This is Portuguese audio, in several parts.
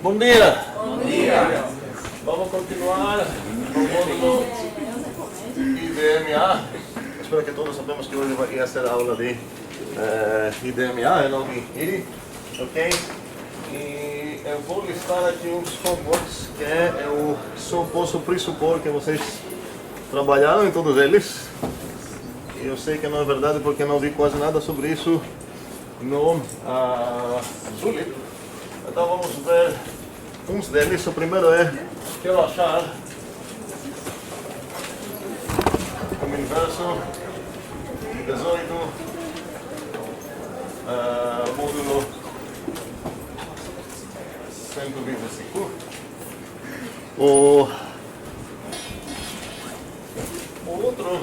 Bom dia! Bom dia! Vamos continuar no módulo IDMA. Espero que todos sabemos que hoje vai ser a aula de IDMA, não de IRI, ok? E eu vou listar aqui uns homeworks que eu só posso pressupor que vocês trabalharam em todos eles. E eu sei que não é verdade porque não vi quase nada sobre isso no Zulip. Então vamos ver uns deles. O primeiro é, quero achar o universo 18, módulo 125. O outro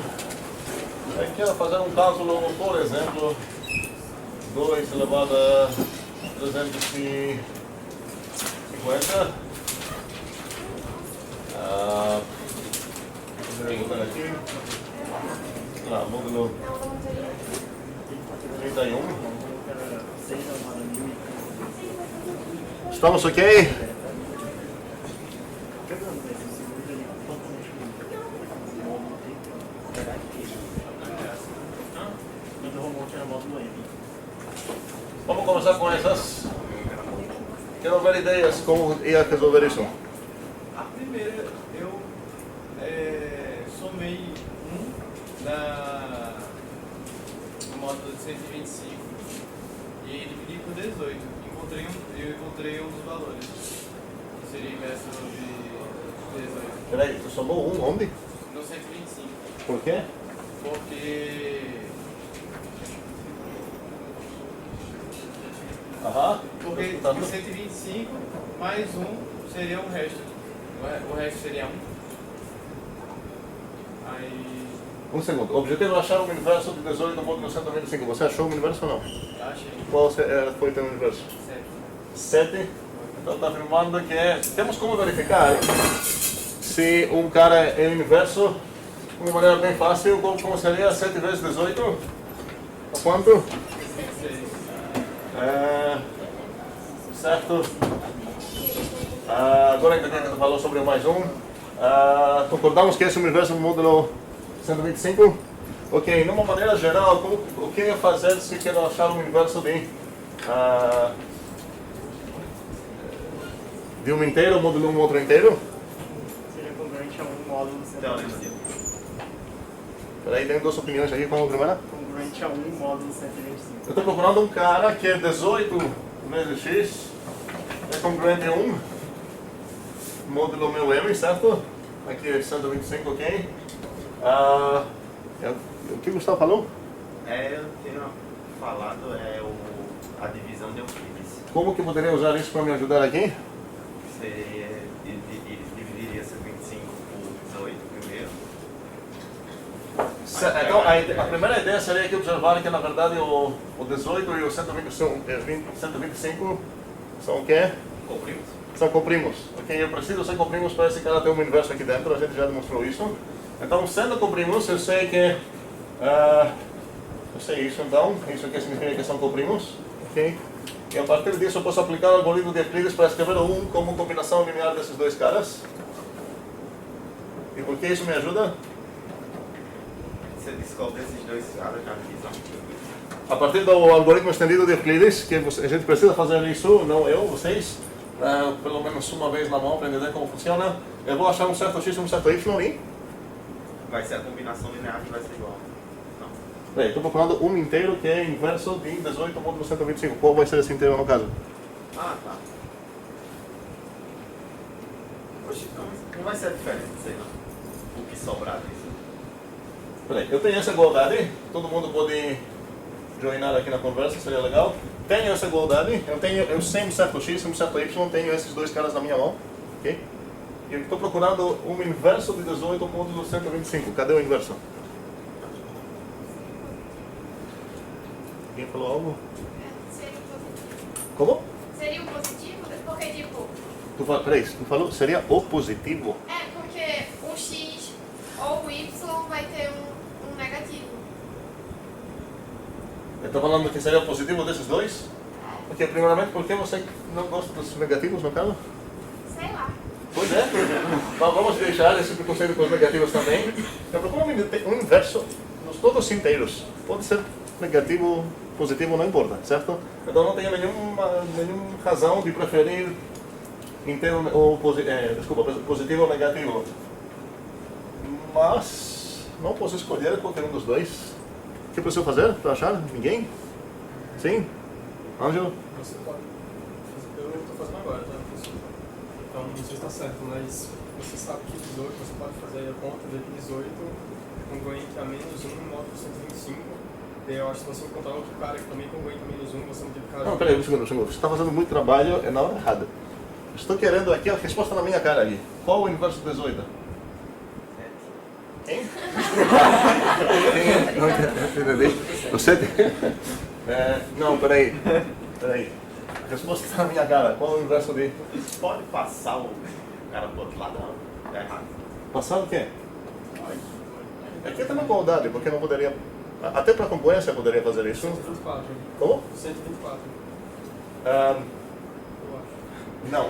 é que quero fazer um cálculo, por exemplo, 2 elevado a 350. Vou botar aqui. Módulo 31. Estamos ok? Vamos começar com essas. Quero ver ideias como ia resolver isso. A primeira, eu somei no módulo de 125 e dividi por 18. Eu encontrei os valores. Que seria inverso de 18. Peraí, tu somou onde? No 125. Por quê? Porque o 125 mais 1 seria o resto. O resto seria 1. Aí. Um segundo. O objetivo é achar o universo de 18 no módulo 125. Você achou o universo ou não? Achei. Qual foi o teu universo? 7. Então está afirmando que temos como verificar se um cara é universo de uma maneira bem fácil. Como seria 7 vezes 18? Quanto? 16. Certo. Agora que a gente falou sobre o mais 1, concordamos que esse é o universo do módulo 125? Ok, de uma maneira geral, o que é fazer se quero achar um universo de um inteiro, módulo 1 outro inteiro? Seria congruente a um módulo 125. Peraí, tem duas opiniões aqui, qual é a primeira? Congruente a um módulo 125. Eu estou procurando um cara que é 18 vezes x, é congruente a 1, módulo meu m, certo? Aqui é 125, ok? O que o Gustavo falou? Eu tinha falado a divisão de Euclides. Como que eu poderia usar isso para me ajudar aqui? Você dividiria 125 por 18 primeiro. Então, a primeira ideia seria que observar que, na verdade, o 18 e o 125 são o quê? Comprimos. São comprimos. Ok, eu preciso ser comprimos para esse cara ter um universo aqui dentro, a gente já demonstrou isso. Então, sendo comprimos, eu sei que... eu sei isso, então. Isso aqui significa que são comprimos. Ok? E a partir disso eu posso aplicar o algoritmo de Euclides para escrever o 1 como combinação linear desses dois caras. E por que isso me ajuda? Você descobre esses dois caras na divisão. A partir do algoritmo estendido de Euclides, que a gente precisa fazer isso, não eu, vocês, pelo menos uma vez na mão para entender como funciona, eu vou achar um certo x e um certo y e... Vai ser a combinação linear que vai ser igual. Bem, estou procurando um inteiro que é inverso de 18 módulo 125. Qual vai ser esse inteiro no caso? Tá. Oxe, não vai ser a diferença, sei lá. O que sobrar disso. Peraí, eu tenho essa igualdade, todo mundo pode joinar aqui na conversa, seria legal. Tenho essa igualdade, eu sei um certo x e um certo y, tenho esses dois caras na minha mão, ok? E eu estou procurando um inverso de 18 módulo 125. Cadê o inverso? Alguém falou algo? Seria o positivo. Como? Seria o positivo? Porque, tipo... Peraí, tu falou seria o positivo? porque o x ou o y vai ter um negativo. Eu estou falando que seria o positivo desses dois? Ok, primeiramente, por que você não gosta dos negativos, no caso? Sei lá. Pois é. Vamos deixar esse preconceito com os negativos também. Eu proponho um inverso nos todos inteiros. Pode ser negativo, positivo, não importa, certo? Então não tenho nenhuma razão de preferir inteiro ou positivo ou negativo. Mas não posso escolher qualquer um dos dois. O que preciso fazer para achar? Ninguém? Sim? Ângelo? Você pode fazer, eu estou fazendo agora, tá? Então, não sei se está certo, mas você sabe que 18, você pode fazer a conta de que 18 é congruente a menos 1 módulo 125. E eu acho que se você encontrar outro cara que também é congruente a menos 1, você multiplicar... Não, peraí, um segundo. Você está fazendo muito trabalho, é na hora errada. Estou querendo aqui a resposta na minha cara ali. Qual o inverso de 18? Hein? Não entendi. O 7? Não, peraí. A resposta está na minha cara. Qual o inverso de... Pode passar o cara pro outro lado, não. É errado. Passar o quê? Aqui está na igualdade, porque não poderia... Até para congruência poderia fazer isso. 124. Como? 124. Ah, Eu acho. não.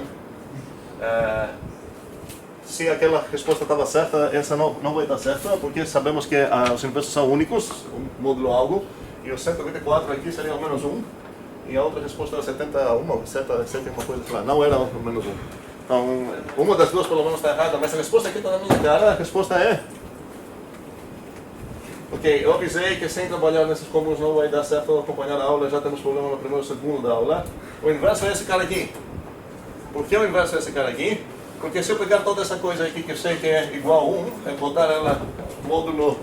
Se aquela resposta estava certa, essa não vai estar certa, porque sabemos que os inversos são únicos, um módulo algo, e o 124 aqui seria o menos 1, e a outra resposta era 71, 7 uma coisa assim lá, não era o menos 1. Então, uma das duas pelo menos está errada, mas a resposta aqui está na minha cara, a resposta é... Ok, eu avisei que sem trabalhar nesses comuns não vai dar certo acompanhar a aula, já temos problema no primeiro e segundo da aula. O inverso é esse cara aqui. Por que o inverso é esse cara aqui? Porque se eu pegar toda essa coisa aqui que eu sei que é igual a 1, e botar ela no módulo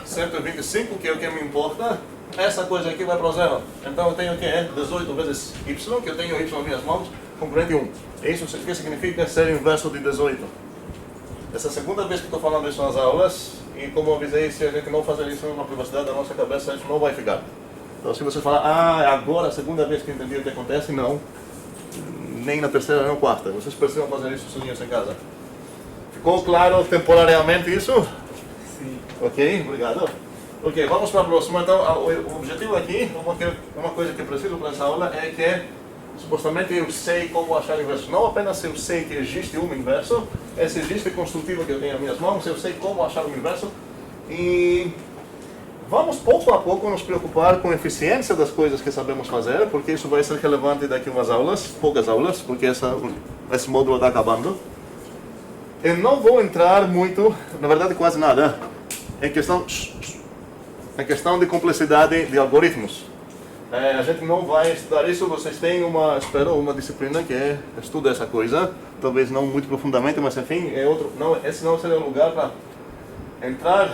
125, que é o que me importa, essa coisa aqui vai para o zero. Então eu tenho o que? 18 vezes y, que eu tenho y nas minhas mãos, congruente 1. Isso o que significa ser inverso de 18. Essa é a segunda vez que estou falando isso nas aulas, e como eu avisei, se a gente não fazer isso na privacidade da nossa cabeça, isso não vai ficar. Então se você falar, agora a segunda vez que entendi o que acontece, não. Nem na terceira, nem na quarta. Vocês precisam fazer isso sozinhos em casa. Ficou claro temporariamente isso? Sim. Ok, obrigado. Ok, vamos para a próxima. Então, o objetivo aqui, uma coisa que eu preciso para essa aula é que, supostamente, eu sei como achar o inverso. Não apenas eu sei que existe um inverso, esse existe construtivo que eu tenho nas minhas mãos, eu sei como achar o inverso. E vamos pouco a pouco nos preocupar com a eficiência das coisas que sabemos fazer, porque isso vai ser relevante daqui a umas aulas, poucas aulas, porque esse módulo está acabando. Eu não vou entrar muito, na verdade quase nada, em questão de complexidade de algoritmos. A gente não vai estudar isso, vocês têm espero uma disciplina que estuda essa coisa, talvez não muito profundamente, mas enfim, esse não seria o lugar para entrar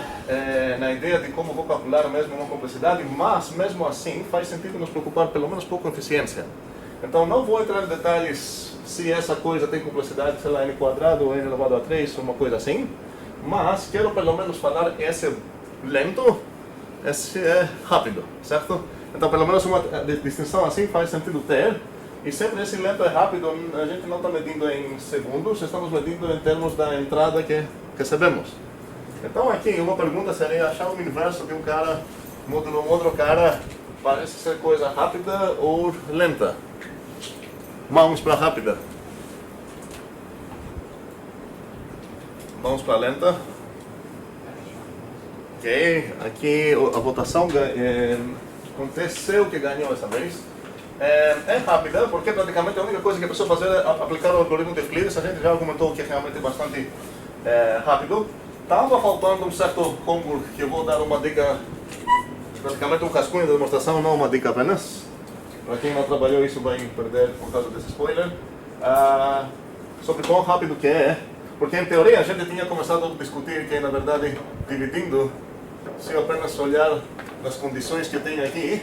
na ideia de como vou calcular mesmo uma complexidade, mas mesmo assim faz sentido nos preocupar pelo menos pouco com eficiência. Então não vou entrar em detalhes se essa coisa tem complexidade, sei lá, n quadrado ou n elevado a 3, uma coisa assim, mas quero pelo menos falar esse lento, esse é rápido, certo? Então pelo menos uma distinção assim faz sentido ter, e sempre esse lento é rápido, a gente não está medindo em segundos, estamos medindo em termos da entrada que recebemos. Então aqui uma pergunta seria achar o inverso de um cara, módulo um outro cara, parece ser coisa rápida ou lenta. Vamos para rápida. Vamos para lenta. Ok, aqui a votação aconteceu que ganhou essa vez. É rápida, porque praticamente a única coisa que a pessoa fazer é aplicar o algoritmo de Euclides. A gente já argumentou que é realmente bastante rápido. Estava faltando um certo combo que eu vou dar uma dica, praticamente um rascunho da demonstração, não uma dica apenas. Para quem não trabalhou isso vai perder por causa desse spoiler. Sobre quão rápido que é, porque em teoria a gente tinha começado a discutir que na verdade, dividindo, se eu apenas olhar nas condições que eu tenho aqui,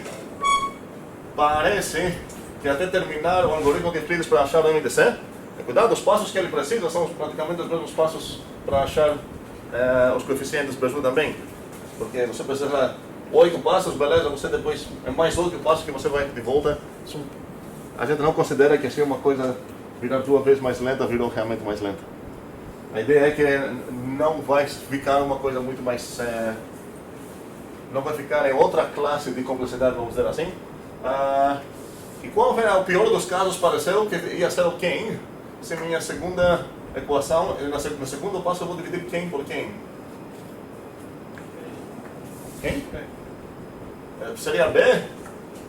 parece que até terminar o algoritmo de Euclides para achar o MDC, cuidado, os passos que ele precisa são praticamente os mesmos passos para achar os coeficientes para ajuda também, porque você precisa 8 passos, beleza, você depois é mais 8 passos que você vai de volta. Isso, a gente não considera que assim uma coisa virar 2 vezes mais lenta virou realmente mais lenta. A ideia é que não vai ficar uma coisa muito mais, não vai ficar em outra classe de complexidade, vamos dizer assim. E qual é o pior dos casos? Pareceu que ia ser o quem, se minha segunda equação, no segundo passo eu vou dividir quem por quem. Quem? Seria B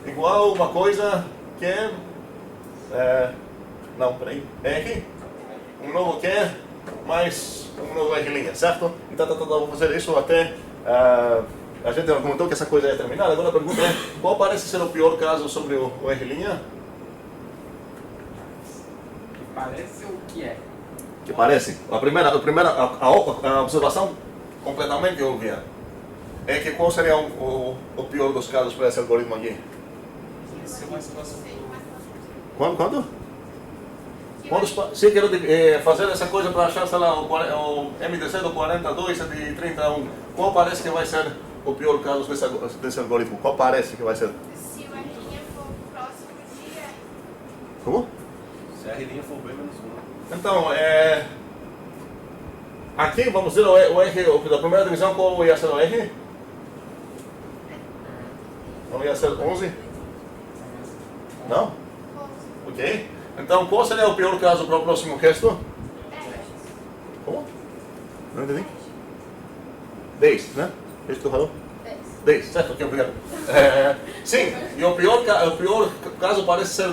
igual uma coisa que não, peraí, R, um novo Q mais um novo R', certo? Então vou fazer isso até a gente argumentou que essa coisa ia terminar. Agora a pergunta é, qual parece ser o pior caso sobre o R'? Que parece o que é? Que parece? A observação completamente óbvia é que qual seria o pior dos casos para esse algoritmo aqui? Quanto? Se eu quero fazer essa coisa para achar, sei lá, o MDC do 42 e 31, qual parece que vai ser o pior caso desse algoritmo? Qual parece que vai ser? Se o R' for próximo de R. Como? Se a R' for B menos 1. Então, aqui vamos dizer o R da primeira divisão, qual ia ser o R? Não ia ser 11? Não? Ok. Então, qual seria o pior caso para o próximo resto? 10. Como? Não entendi. 10, né? É isso que tu falou? 10. 10, certo? Ok, obrigado. Sim, e o pior caso parece ser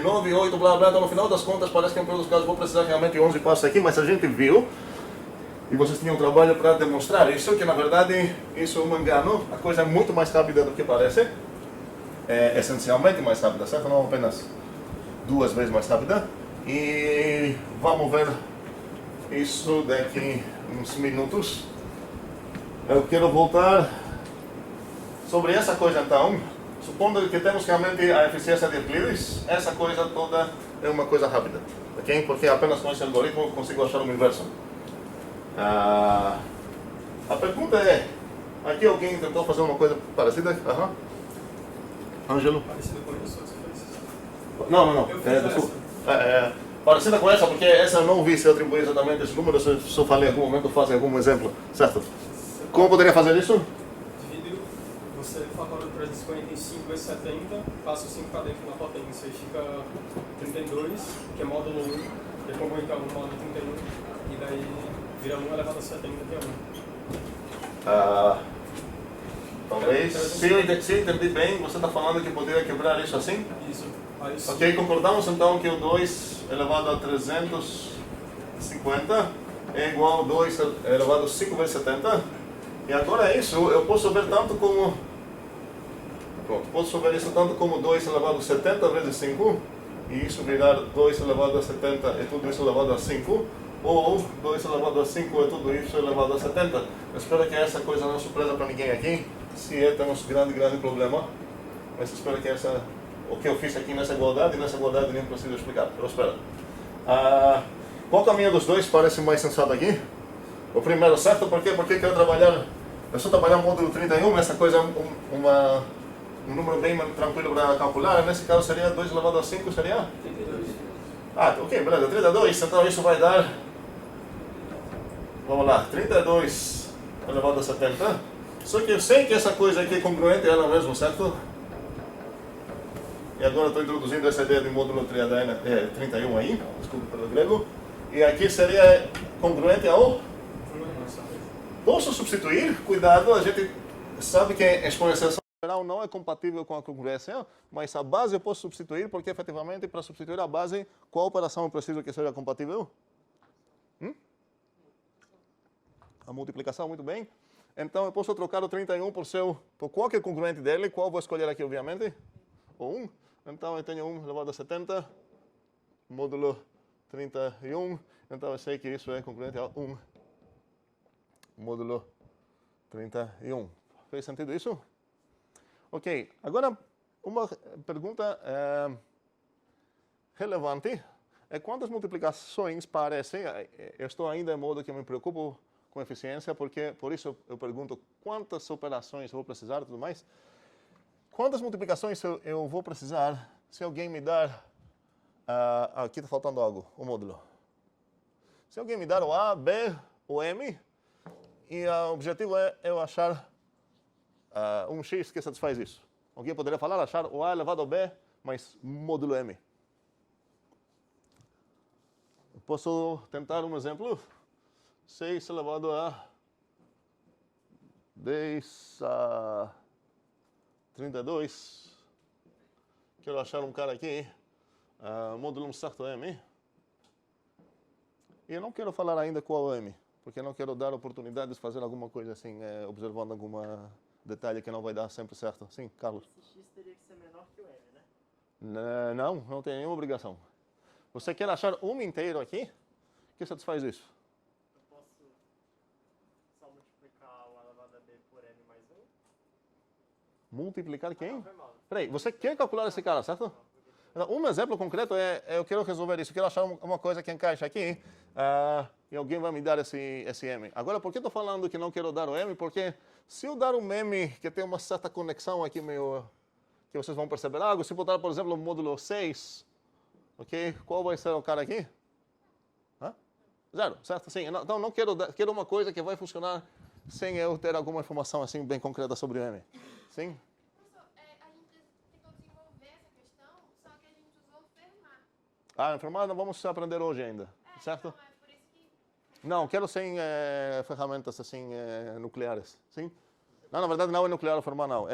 9, 8, blá blá, então no final das contas parece que no pior dos casos vou precisar realmente 11 passos aqui, mas a gente viu, e vocês tinham trabalho para demonstrar isso, que na verdade isso é um engano, a coisa é muito mais rápida do que parece, é essencialmente mais rápida, certo? Não apenas 2 vezes mais rápida, e vamos ver isso daqui uns minutos. Eu quero voltar sobre essa coisa então, supondo que temos realmente a eficiência de Euclides, essa coisa toda é uma coisa rápida, ok? Porque apenas com esse algoritmo eu consigo achar o inverso. A pergunta é, aqui alguém tentou fazer uma coisa parecida? Ângelo? Parecido com isso, você fez? Não. Eu fiz Desculpa. Parecida com essa, porque essa eu não vi se eu atribuí exatamente esse número, se eu só falei em algum momento, faço algum exemplo, certo? Como poderia fazer isso? Divide, você fatora 345 vezes 70, passa o 5 para dentro na potência, aí fica 32, que é módulo 1, que é congruente a 1 módulo 31, e daí vira 1 elevado a 70, que é 1. Talvez, se eu entendi bem, você está falando que poderia quebrar isso assim? Isso. Aí, sim. Ok, concordamos então que o 2 elevado a 350 é igual a 2 elevado a 5 vezes 70. E agora isso eu posso ver tanto como... Pronto, posso ver isso tanto como 2 elevado a 70 vezes 5, e isso virar 2 elevado a 70 e tudo isso elevado a 5, ou 2 elevado a 5 e tudo isso elevado a 70. Eu espero que essa coisa não é surpresa para ninguém aqui. Se temos grande problema, mas espero que o que eu fiz aqui nessa igualdade nem preciso explicar, eu espero. Qual caminho dos dois parece mais sensato aqui? O primeiro, certo? Por quê? Porque quero trabalhar, eu só trabalhar o módulo 31, essa coisa é um número bem tranquilo para calcular. Nesse caso seria 2 elevado a 5, seria? 32. Ok, beleza, 32, então isso vai dar, vamos lá, 32 elevado a 70. Só que eu sei que essa coisa aqui é congruente a ela mesma, certo? E agora estou introduzindo essa ideia de módulo 31 aí, desculpe pelo grego. E aqui seria congruente ao... Posso substituir? Cuidado, a gente sabe que a exponenciação geral não é compatível com a congruência, mas a base eu posso substituir, porque efetivamente para substituir a base, qual operação eu preciso que seja compatível? A multiplicação, muito bem. Então eu posso trocar o 31 por qualquer congruente dele. Qual vou escolher aqui, obviamente? O 1. Então eu tenho 1 elevado a 70, módulo 31. Então eu sei que isso é congruente a 1, módulo 31. Fez sentido isso? Ok, agora uma pergunta relevante é quantas multiplicações parecem. Eu estou ainda em modo que eu me preocupo com eficiência, porque por isso eu pergunto quantas operações eu vou precisar e tudo mais. Quantas multiplicações eu vou precisar se alguém me dar... aqui está faltando algo, o módulo. Se alguém me dar o A, B, o M, e o objetivo é eu achar um X que satisfaz isso. Alguém poderia falar, achar o A elevado a B mas módulo M. Posso tentar um exemplo? 6 elevado a 10 a 32. Quero achar um cara aqui, módulo certo M. E eu não quero falar ainda qual é o M, porque eu não quero dar oportunidade de fazer alguma coisa assim, observando algum detalhe que não vai dar sempre certo. Sim, Carlos? Esse X teria que ser menor que o M, né? Não tem nenhuma obrigação. Você quer achar um inteiro aqui? O que satisfaz isso? Eu posso só multiplicar o elevado a B por M mais 1? Multiplicar quem? Não, foi mal. Peraí, você quer calcular esse cara, certo? Um exemplo concreto eu quero resolver isso, eu quero achar uma coisa que encaixa aqui e alguém vai me dar esse M. Agora, por que estou falando que não quero dar o M? Porque se eu dar um M que tem uma certa conexão aqui meio, que vocês vão perceber algo, se botar, por exemplo, o módulo 6, ok? Qual vai ser o cara aqui? 0, certo? Sim, então não quero uma coisa que vai funcionar sem eu ter alguma informação assim bem concreta sobre o M. Sim? Professor, a gente tentou desenvolver essa questão, só que a gente usou Fermat. Fermat não vamos aprender hoje ainda, certo? Então, é por isso que... Não, quero sem ferramentas assim nucleares, sim? Não, na verdade não é nuclear o Fermat, não.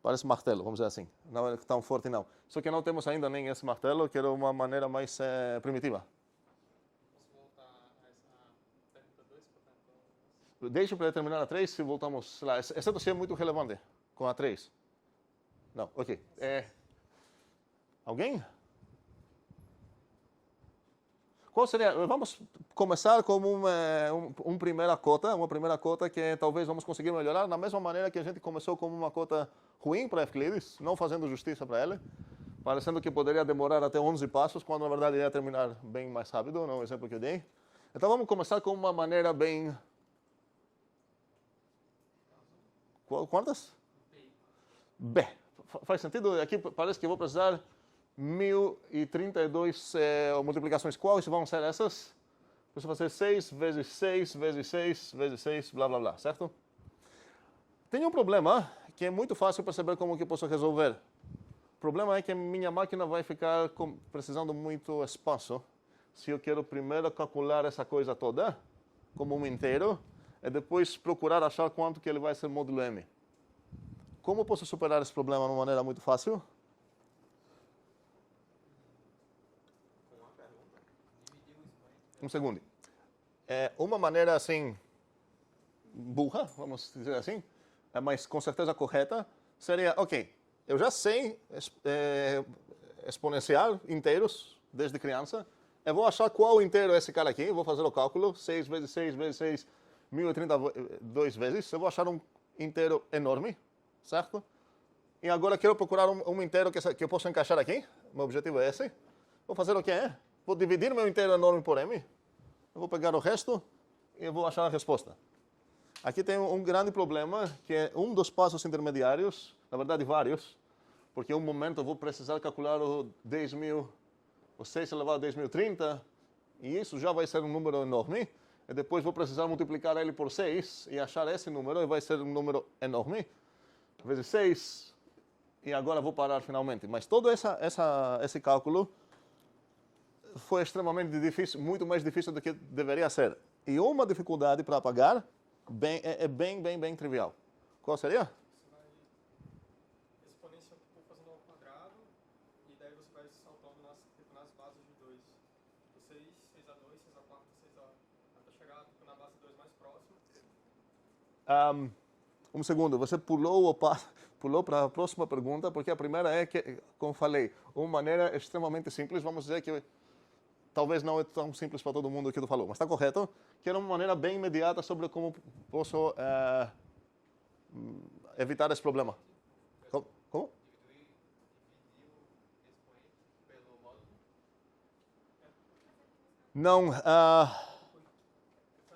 Parece martelo, vamos dizer assim. Não é tão forte, não. Só que não temos ainda nem esse martelo, quero uma maneira mais primitiva. Posso voltar a essa pergunta 2 para tentar... Deixa para terminar a 3, se voltamos lá. Exceto se é muito relevante com a 3. Não, ok. Alguém? Qual seria? Vamos começar com uma primeira cota que talvez vamos conseguir melhorar da mesma maneira que a gente começou com uma cota ruim para Euclides, não fazendo justiça para ela, parecendo que poderia demorar até 11 passos, quando na verdade ia terminar bem mais rápido, no exemplo que eu dei. Então vamos começar com uma maneira bem... Quantas? B. Faz sentido? Aqui parece que eu vou precisar 1032 multiplicações. Quais vão ser essas? Preciso fazer 6 vezes 6 vezes 6 vezes 6, blá blá blá, certo? Tem um problema que é muito fácil perceber como que eu posso resolver. O problema é que minha máquina vai ficar precisando muito espaço. Se eu quero primeiro calcular essa coisa toda como um inteiro e depois procurar achar quanto que ele vai ser módulo M. Como posso superar esse problema de uma maneira muito fácil? Um segundo. Uma maneira assim, burra, vamos dizer assim, mas com certeza correta, seria, ok, eu já sei exponenciar inteiros desde criança, eu vou achar qual inteiro é esse cara aqui, vou fazer o cálculo, 6 vezes 6 vezes 6, 1032 vezes, eu vou achar um inteiro enorme, certo? E agora quero procurar um inteiro que eu possa encaixar aqui, meu objetivo é esse, vou fazer o que é? Vou dividir meu inteiro enorme por M, eu vou pegar o resto e eu vou achar a resposta. Aqui tem um grande problema, que é um dos passos intermediários, na verdade vários, porque em um momento eu vou precisar calcular o 10.000, o 6 elevado a 10.030, e isso já vai ser um número enorme, e depois vou precisar multiplicar ele por 6 e achar esse número, e vai ser um número enorme, vezes 6, e agora vou parar finalmente. Mas todo esse cálculo foi extremamente difícil, muito mais difícil do que deveria ser. E uma dificuldade para apagar é bem trivial. Qual seria? Você vai exponenciar fazendo ao quadrado e daí você vai saltando nas bases de 2. 6, 6 a 2, 6 a 4, 6 a... até chegar na base 2 mais próxima. Um segundo, você pulou para a próxima pergunta, porque a primeira é que, como falei, uma maneira extremamente simples, vamos dizer que talvez não é tão simples para todo mundo o que tu falou, mas está correto, que era uma maneira bem imediata sobre como posso evitar esse problema. Como? Dividir o expoente pelo módulo? Não. Para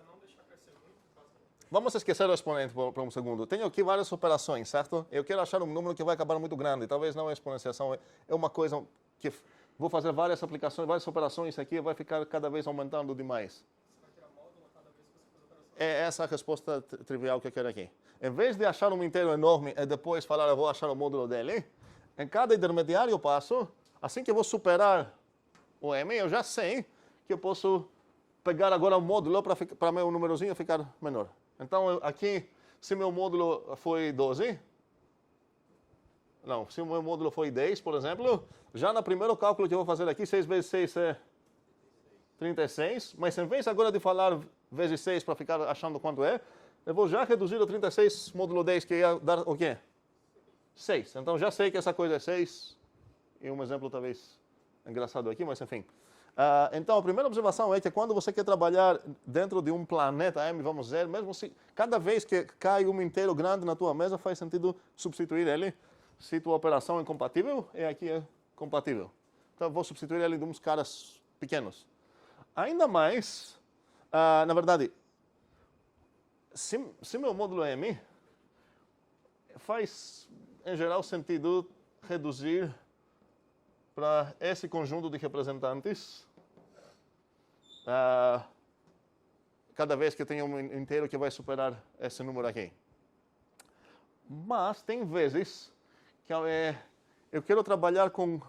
não deixar crescer muito, basicamente. Vamos esquecer o expoente por um segundo. Tenho aqui várias operações, certo? Eu quero achar um número que vai acabar muito grande. Talvez não é exponenciação, é uma coisa que vou fazer várias aplicações, várias operações aqui e vai ficar cada vez aumentando demais. Você vai criar módulo a cada vez que você faz a operação. É essa a resposta trivial que eu quero aqui. Em vez de achar um inteiro enorme e depois falar eu vou achar o módulo dele, em cada intermediário passo, assim que eu vou superar o M, eu já sei que eu posso pegar agora o módulo para meu númerozinho ficar menor. Então, aqui, se meu módulo foi 12, não, se o meu módulo foi 10, por exemplo, já no primeiro cálculo que eu vou fazer aqui, 6 vezes 6 é 36, mas em vez agora de falar vezes 6 para ficar achando quanto é, eu vou já reduzir o 36 módulo 10, que ia dar o quê? 6. Então já sei que essa coisa é 6. E um exemplo talvez engraçado aqui, mas enfim. Então a primeira observação é que quando você quer trabalhar dentro de um planeta M, vamos dizer, mesmo se cada vez que cai um inteiro grande na tua mesa, faz sentido substituir ele. Se tua operação é incompatível, e aqui é compatível. Então eu vou substituir ele de uns caras pequenos. Ainda mais, na verdade, se meu módulo é M, faz, em geral, sentido reduzir para esse conjunto de representantes cada vez que eu tenho um inteiro que vai superar esse número aqui. Mas tem vezes que eu quero trabalhar com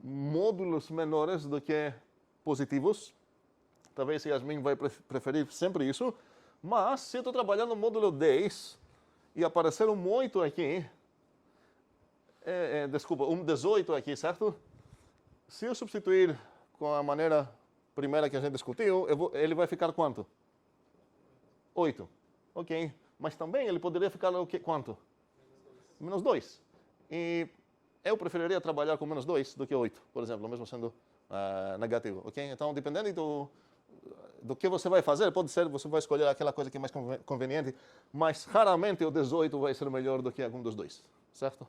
módulos menores do que positivos. Talvez Yasmin vai preferir sempre isso. Mas se eu estou trabalhando no módulo 10 e aparecer um 8 aqui, desculpa, um 18 aqui, certo? Se eu substituir com a maneira primeira que a gente discutiu, ele vai ficar quanto? 8. Ok. Mas também ele poderia ficar o quê? Quanto? Menos 2. E eu preferiria trabalhar com menos 2 do que 8, por exemplo, mesmo sendo negativo. Ok? Então, dependendo do que você vai fazer, pode ser você vai escolher aquela coisa que é mais conveniente, mas raramente o 18 vai ser melhor do que algum dos dois, certo?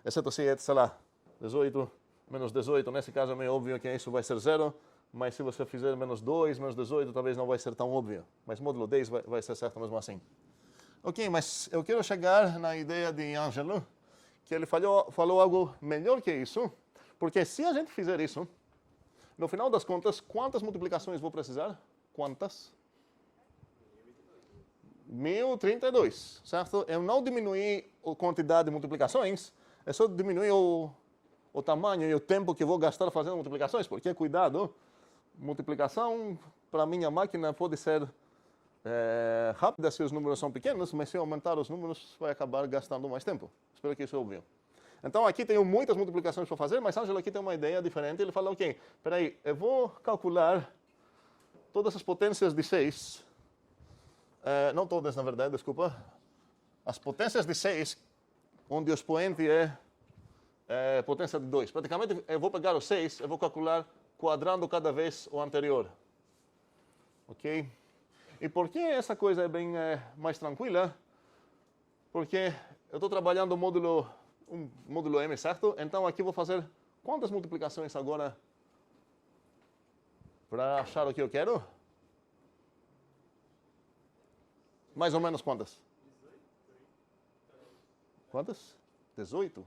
Exceto se é, sei lá, 18 menos 18, nesse caso é meio óbvio que isso vai ser 0, mas se você fizer menos 2, menos 18, talvez não vai ser tão óbvio. Mas módulo 10 vai ser certo mesmo assim. Ok, mas eu quero chegar na ideia de Ângelo, que ele falou algo melhor que isso, porque se a gente fizer isso, no final das contas, quantas multiplicações vou precisar? Quantas? 1032, certo? Eu não diminuí a quantidade de multiplicações, eu só diminuí o tamanho e o tempo que vou gastar fazendo multiplicações, porque, cuidado, multiplicação para minha máquina pode ser rápida se os números são pequenos, mas se aumentar os números vai acabar gastando mais tempo. Espero que isso é óbvio. Então aqui tenho muitas multiplicações para fazer, mas Ângelo aqui tem uma ideia diferente. Ele fala, ok, peraí, eu vou calcular todas as potências de 6, não todas na verdade, desculpa, as potências de 6, onde o expoente é potência de 2. Praticamente eu vou pegar o 6, eu vou calcular quadrando cada vez o anterior. Ok? E por que essa coisa é bem mais tranquila? Porque eu estou trabalhando um módulo M, certo? Então aqui vou fazer quantas multiplicações agora para achar o que eu quero? Mais ou menos quantas? Quantas? 18?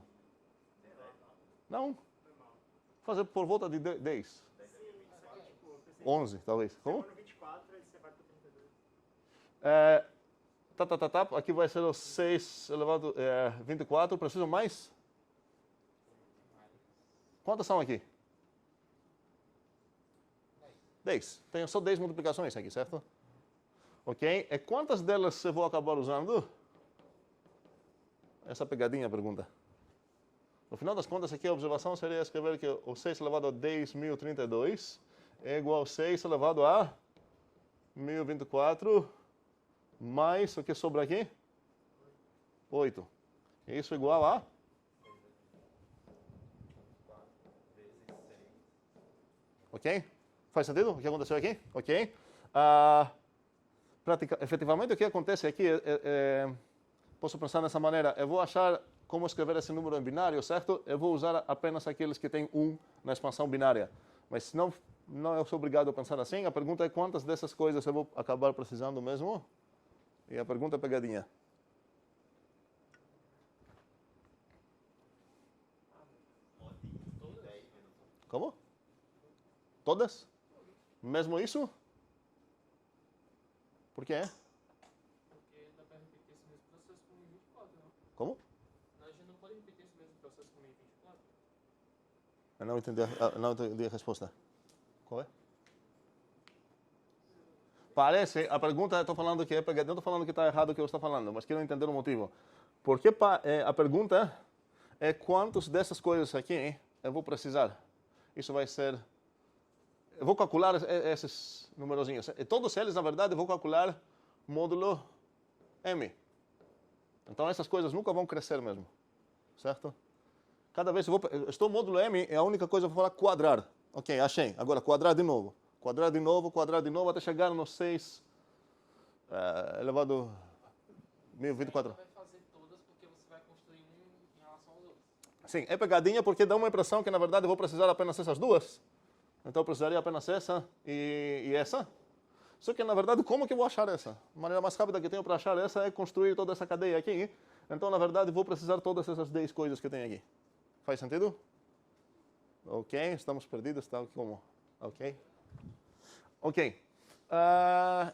Não. Fazer por volta de 10. 11, talvez. Como? No 24, aí você vai para 32. Aqui vai ser o 6 elevado a 24. Preciso mais? Quantas são aqui? 10. Tenho só 10 multiplicações aqui, certo? Ok? E quantas delas eu vou acabar usando? Essa pegadinha pergunta. No final das contas, aqui a observação seria escrever que o 6 elevado a 10.032 é igual a 6 elevado a 1024 mais o que sobra aqui? 8. Isso é igual a? Ok? Faz sentido o que aconteceu aqui? Ok? Efetivamente, o que acontece aqui posso pensar dessa maneira. Eu vou achar como escrever esse número em binário, certo? Eu vou usar apenas aqueles que têm 1 na expansão binária. Mas não eu sou obrigado a pensar assim. A pergunta é quantas dessas coisas eu vou acabar precisando mesmo? E a pergunta é pegadinha. Como? Todas? Mesmo isso? Por quê? Porque dá para repetir esse mesmo processo com 1024, não? Como? A gente não pode repetir esse mesmo processo com 1024. Eu não entendi a resposta. Qual é? Parece, a pergunta, estou falando que é pegadinha, não estou falando que está errado o que eu estou falando, mas quero entender o motivo. Porque a pergunta é quantos dessas coisas aqui eu vou precisar. Isso vai ser... Eu vou calcular esses numerozinhos. E todos eles, na verdade, eu vou calcular módulo M. Então essas coisas nunca vão crescer mesmo. Certo? Cada vez eu estou módulo M, é a única coisa que eu vou falar quadrar. Ok, achei. Agora quadrar de novo. Quadrar de novo, até chegar no 6 elevado 1024. Você vai fazer todas porque você vai construir um em relação aos outros. Sim, é pegadinha porque dá uma impressão que na verdade eu vou precisar apenas essas duas. Então eu precisaria apenas essa e essa. Só que na verdade, como que eu vou achar essa? A maneira mais rápida que tenho para achar essa é construir toda essa cadeia aqui. Então na verdade vou precisar todas essas 10 coisas que tem aqui. Faz sentido? Ok, estamos perdidos, tal como? Ok. Ok.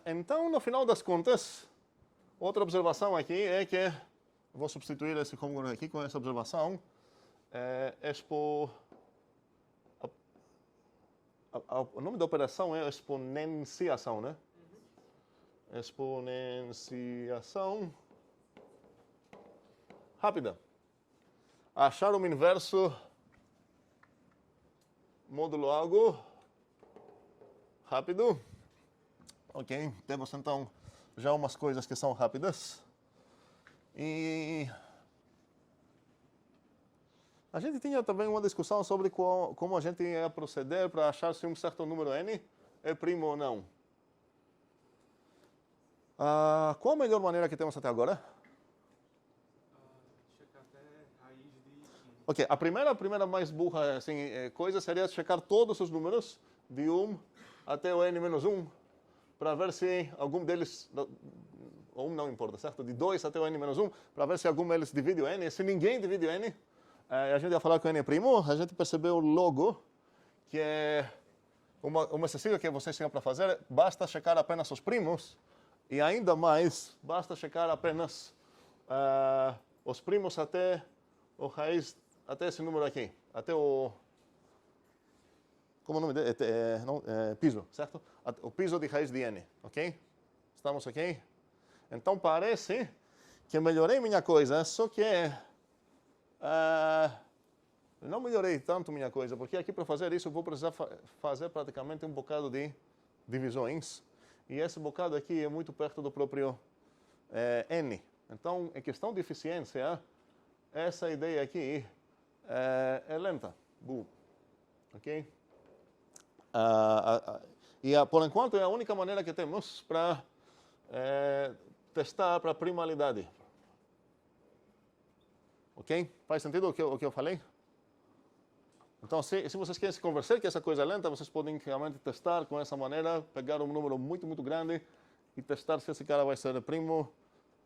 Então, no final das contas, outra observação aqui é que vou substituir esse código aqui com essa observação. O nome da operação é exponenciação, né? Exponenciação rápida. Achar o inverso módulo algo rápido. Ok, temos então já umas coisas que são rápidas. E a gente tinha também uma discussão sobre como a gente ia proceder para achar se um certo número n é primo ou não. Qual a melhor maneira que temos até agora? Checar até raiz de 15. Ok, a primeira mais burra assim, coisa seria checar todos os números de 1 até o n-1 para ver se algum deles, ou 1 não importa, certo? De 2 até o n-1 para ver se algum deles divide o n. Se ninguém divide o n, a gente ia falar que o n é primo. A gente percebeu logo que é um exercício que vocês tinham para fazer. Basta checar apenas os primos e ainda mais, basta checar apenas os primos até o raiz, até esse número aqui, até o... Como o nome dele? Piso, certo? O piso de raiz de n, ok? Estamos ok? Então parece que melhorei minha coisa, só que não melhorei tanto minha coisa, porque aqui para fazer isso eu vou precisar fazer praticamente um bocado de divisões, e esse bocado aqui é muito perto do próprio n. Então, em questão de eficiência, essa ideia aqui é lenta. Ok? E por enquanto é a única maneira que temos para testar para primalidade. Ok? Faz sentido o que eu falei? Então, se vocês querem se convencer que essa coisa é lenta, vocês podem realmente testar com essa maneira, pegar um número muito, muito grande e testar se esse cara vai ser primo.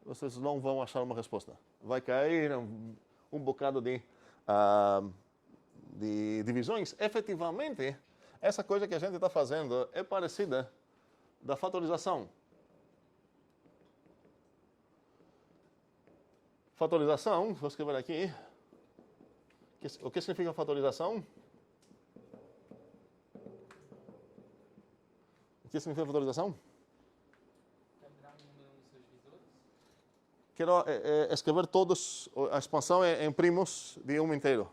Vocês não vão achar uma resposta. Vai cair um bocado de divisões. Efetivamente, essa coisa que a gente está fazendo é parecida da fatorização. Fatorização, vou escrever aqui. O que significa fatorização? O que significa fatorização? Quebrar o número nos seus divisores? Quero escrever todos, a expansão é em primos de um inteiro.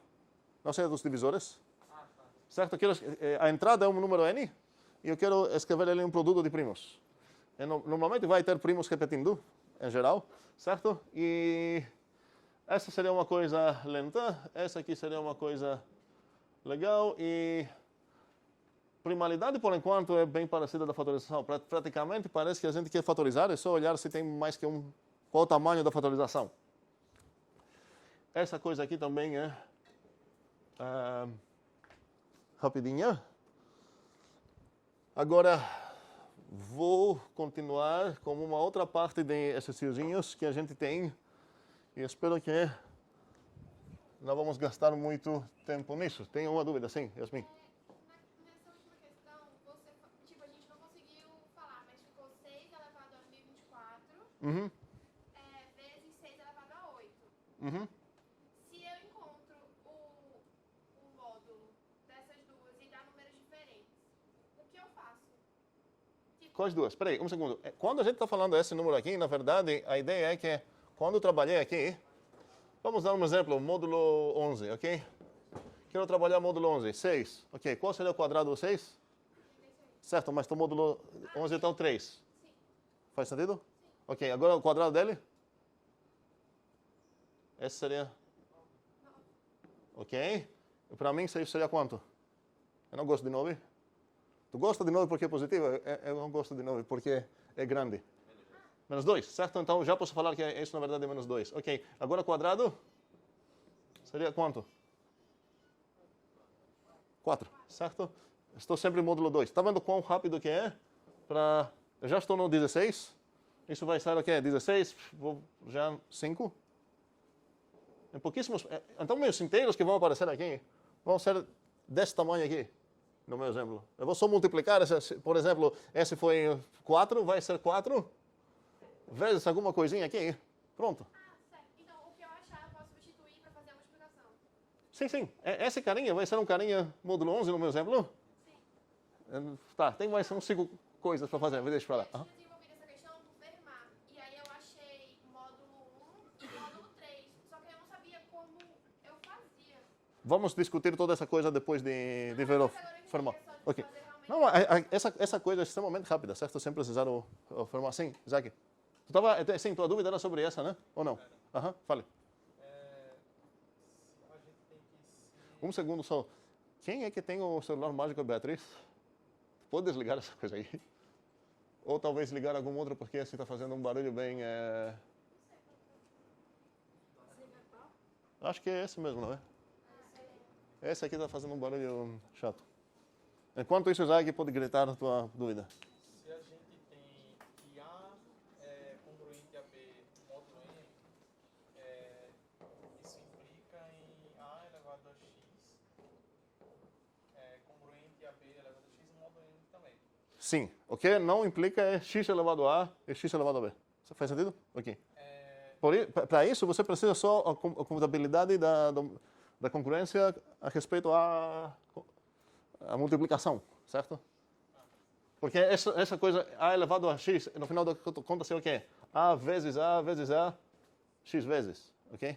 Não sei dos divisores. Tá. Certo? A entrada é um número n e eu quero escrever ele em um produto de primos. Normalmente vai ter primos repetindo, em geral, certo? E essa seria uma coisa lenta, essa aqui seria uma coisa legal e primalidade, por enquanto, é bem parecida da fatorização. Praticamente parece que a gente quer fatorizar, é só olhar se tem mais que um, qual o tamanho da fatorização. Essa coisa aqui também é rapidinha. Agora, vou continuar com uma outra parte de exercícios que a gente tem e espero que não vamos gastar muito tempo nisso. Tem uma dúvida, sim, Yasmin? Nessa última questão, a gente não conseguiu falar, mas ficou 6 elevado a 1024 vezes 6 elevado a 8. Se eu encontro o módulo eu faço. Tipo, Quais duas? Espera aí, um segundo. Quando a gente está falando esse número aqui, na verdade, a ideia é que quando eu trabalhei aqui, vamos dar um exemplo, módulo 11, ok? Quero trabalhar módulo 11, 6. Ok, qual seria o quadrado do 6? Certo, mas do módulo 11 então 3. sim. Faz sentido? Ok, agora o quadrado dele? Esse seria... Ok. Para mim, 6 seria quanto? Eu não gosto de 9. Tu gosta de 9 porque é positivo? Eu não gosto de 9 porque é grande. Menos 2, certo? Então já posso falar que isso na verdade é menos 2. Ok, agora quadrado seria quanto? 4, certo? Estou sempre em módulo 2. Está vendo quão rápido que é? Eu já estou no 16. Isso vai ser o quê? 16, vou já 5. Em pouquíssimos... Então meus inteiros que vão aparecer aqui vão ser desse tamanho aqui, no meu exemplo. Eu vou só multiplicar, por exemplo, esse foi 4, vai ser 4 vezes alguma coisinha aqui. Pronto. Ah, certo. Então, o que eu achar, eu posso substituir para fazer a multiplicação. Sim, sim. Esse carinha vai ser um carinha módulo 11 no meu exemplo? Sim. Tá, tem mais uns 5 coisas para fazer. Deixa pra lá. Eu tinha desenvolvido essa questão do Fermat. E aí eu achei módulo 1 e módulo 3. Só que eu não sabia como eu fazia. Vamos discutir toda essa coisa depois de ver o formal. Ok. Fazer realmente. Não, essa coisa é extremamente rápida, certo? Sem precisar o formal. Sim, Isaac. Sim, tua dúvida era sobre essa, né? Ou não? Aham, fale. A gente tem que se... Um segundo só. Quem é que tem o celular mágico, Beatriz? Pode desligar essa coisa aí? Ou talvez ligar algum outro, porque assim está fazendo um barulho bem... Acho que é esse mesmo, não é? Esse aqui está fazendo um barulho chato. Enquanto isso, Isaac pode gritar a tua dúvida. Se a gente tem que A é congruente a B módulo M, isso implica em A elevado a X congruente a B elevado a X módulo M também. Sim. O que não implica é x elevado a e x elevado a b. Isso faz sentido? Ok. Para isso, você precisa só a computabilidade da congruência a respeito à multiplicação, certo? Porque essa coisa a elevado a x, no final da conta, é o quê? A vezes a, x vezes, ok?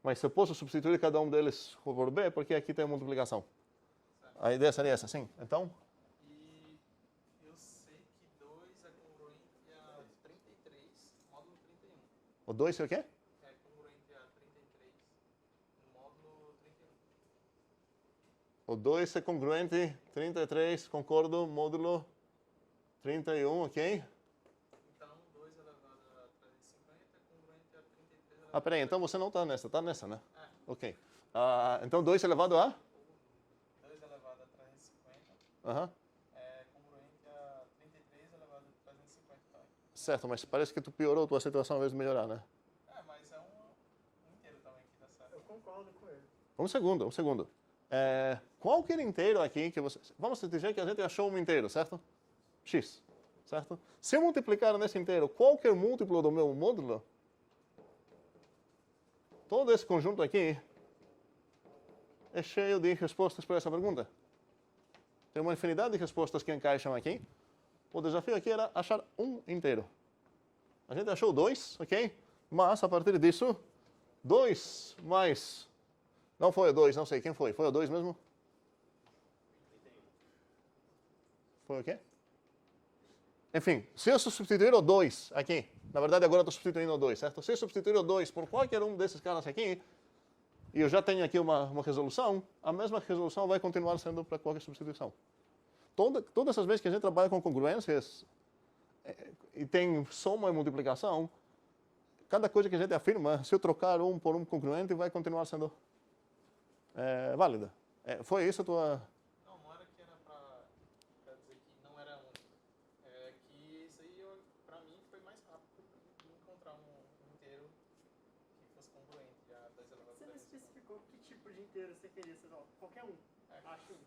Mas eu posso substituir cada um deles por b, porque aqui tem a multiplicação. A ideia seria essa, sim. Então? E eu sei que 2 é congruente a 33 módulo 31. O 2 é o quê? É congruente a 33 no módulo 31. O 2 é congruente, 33, concordo, módulo 31, ok? Então, 2 elevado a 350 é congruente a 33 elevado Ah, peraí, então você não está nessa, né? É. Ok. Então 2 elevado a? 2 elevado a 350 Aham. é congruente a 33 elevado a 350 também. Certo, mas parece que tu piorou a tua situação ao invés de melhorar, né? Mas é um inteiro também que dá certo. Eu concordo com ele. Um segundo. Qualquer inteiro aqui que você... Vamos dizer que a gente achou um inteiro, certo? X, certo? Se eu multiplicar nesse inteiro qualquer múltiplo do meu módulo, todo esse conjunto aqui é cheio de respostas para essa pergunta. Tem uma infinidade de respostas que encaixam aqui. O desafio aqui era achar um inteiro. A gente achou 2, ok? Mas, a partir disso, 2 mais... Não foi o 2, não sei quem foi. Foi o 2 mesmo? Foi o quê? Enfim, se eu substituir o 2 aqui, na verdade agora eu estou substituindo o 2, certo? Se eu substituir o 2 por qualquer um desses caras aqui, e eu já tenho aqui uma resolução, a mesma resolução vai continuar sendo para qualquer substituição. Todas as vezes que a gente trabalha com congruências, e tem soma e multiplicação, cada coisa que a gente afirma, se eu trocar um por um congruente, vai continuar sendo válida. Foi isso a tua... Não era que era para dizer que não era único. É que isso aí, para mim, foi mais rápido de encontrar um inteiro que fosse congruente a 2 elevado a Você não 350. especificou que tipo de inteiro você queria. Você falou, qualquer um. Acho um.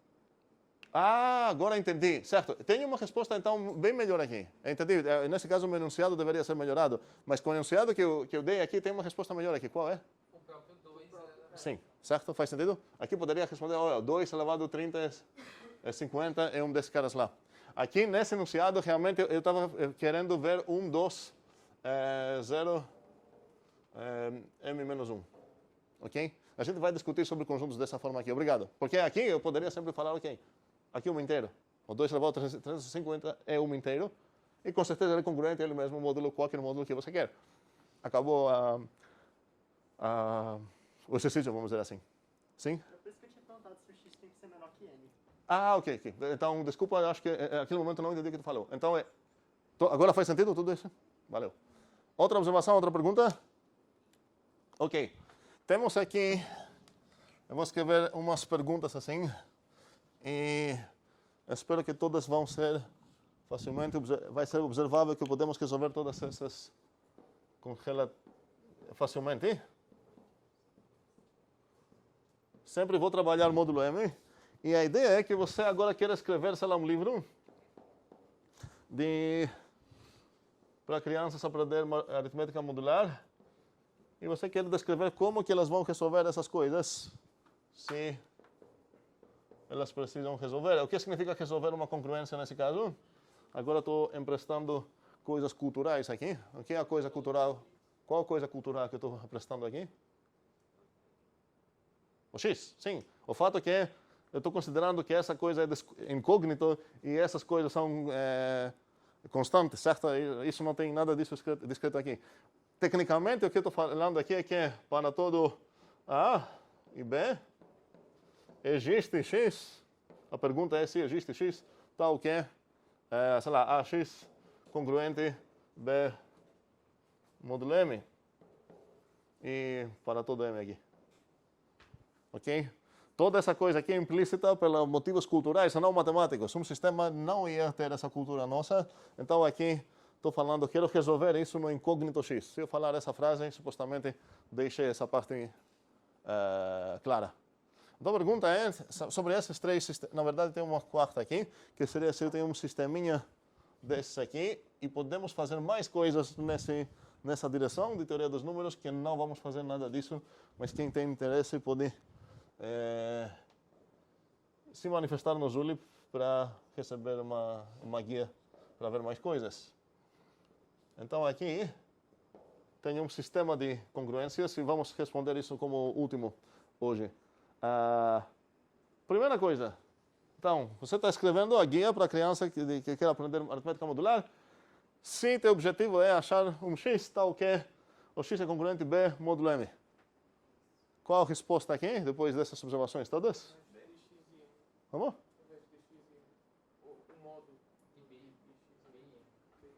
Agora entendi. Certo. Tem uma resposta, então, bem melhor aqui. Entendi. Nesse caso, o meu enunciado deveria ser melhorado. Mas com o enunciado que eu dei aqui, tem uma resposta melhor aqui. Qual é? O próprio 2 Sim. Certo? Faz sentido? Aqui poderia responder, olha, 2 elevado a 30 é 50, é um desses caras lá. Aqui nesse enunciado, realmente, eu estava querendo ver 1, 2, 0, m-1. Ok? A gente vai discutir sobre conjuntos dessa forma aqui. Obrigado. Porque aqui eu poderia sempre falar, ok, aqui 1 inteiro. O 2 elevado a 350 é 1 inteiro. E com certeza ele é congruente, ele mesmo módulo qualquer módulo que você quer. Acabou o exercício, vamos dizer assim. Sim? É por isso que eu tinha perguntado se o x tem que ser menor que n. Ah, ok. Então, desculpa, eu acho que naquele momento eu não entendi o que tu falou. Então, agora faz sentido tudo isso? Valeu. Outra observação, outra pergunta? Ok. Temos aqui, eu vou escrever umas perguntas assim, e espero que todas vão ser facilmente, vai ser observável que podemos resolver todas essas facilmente. Sempre vou trabalhar módulo M, e a ideia é que você agora quer escrever, sei lá, um livro para crianças aprender aritmética modular, e você quer descrever como que elas vão resolver essas coisas, se elas precisam resolver. O que significa resolver uma congruência nesse caso? Agora estou emprestando coisas culturais aqui. O que é a coisa cultural? Qual a coisa cultural que eu estou emprestando aqui? O X, sim. O fato é que eu estou considerando que essa coisa é incógnito e essas coisas são constantes, certo? Isso não tem nada disso descrito aqui. Tecnicamente, o que eu estou falando aqui é que para todo A e B existe X. A pergunta é se existe X, tal que sei lá, AX congruente B módulo M. E para todo M aqui. Ok? Toda essa coisa aqui é implícita pelos motivos culturais, não matemáticos. Um sistema não ia ter essa cultura nossa. Então aqui estou falando, quero resolver isso no incógnito X. Se eu falar essa frase, supostamente deixei essa parte clara. Então a pergunta é sobre esses três sistemas. Na verdade tem uma quarta aqui, que seria se eu tenho um sisteminha desses aqui e podemos fazer mais coisas nessa direção de teoria dos números, que não vamos fazer nada disso, mas quem tem interesse pode se manifestar no Zulip para receber uma guia para ver mais coisas. Então aqui tem um sistema de congruências e vamos responder isso como último hoje. Primeira coisa, então, você está escrevendo a guia para a criança que quer aprender aritmética modular. Se teu objetivo é achar um x tal que o x é congruente B módulo M. Qual a resposta aqui, depois dessas observações todas? Vamos? O modo de B, x, B,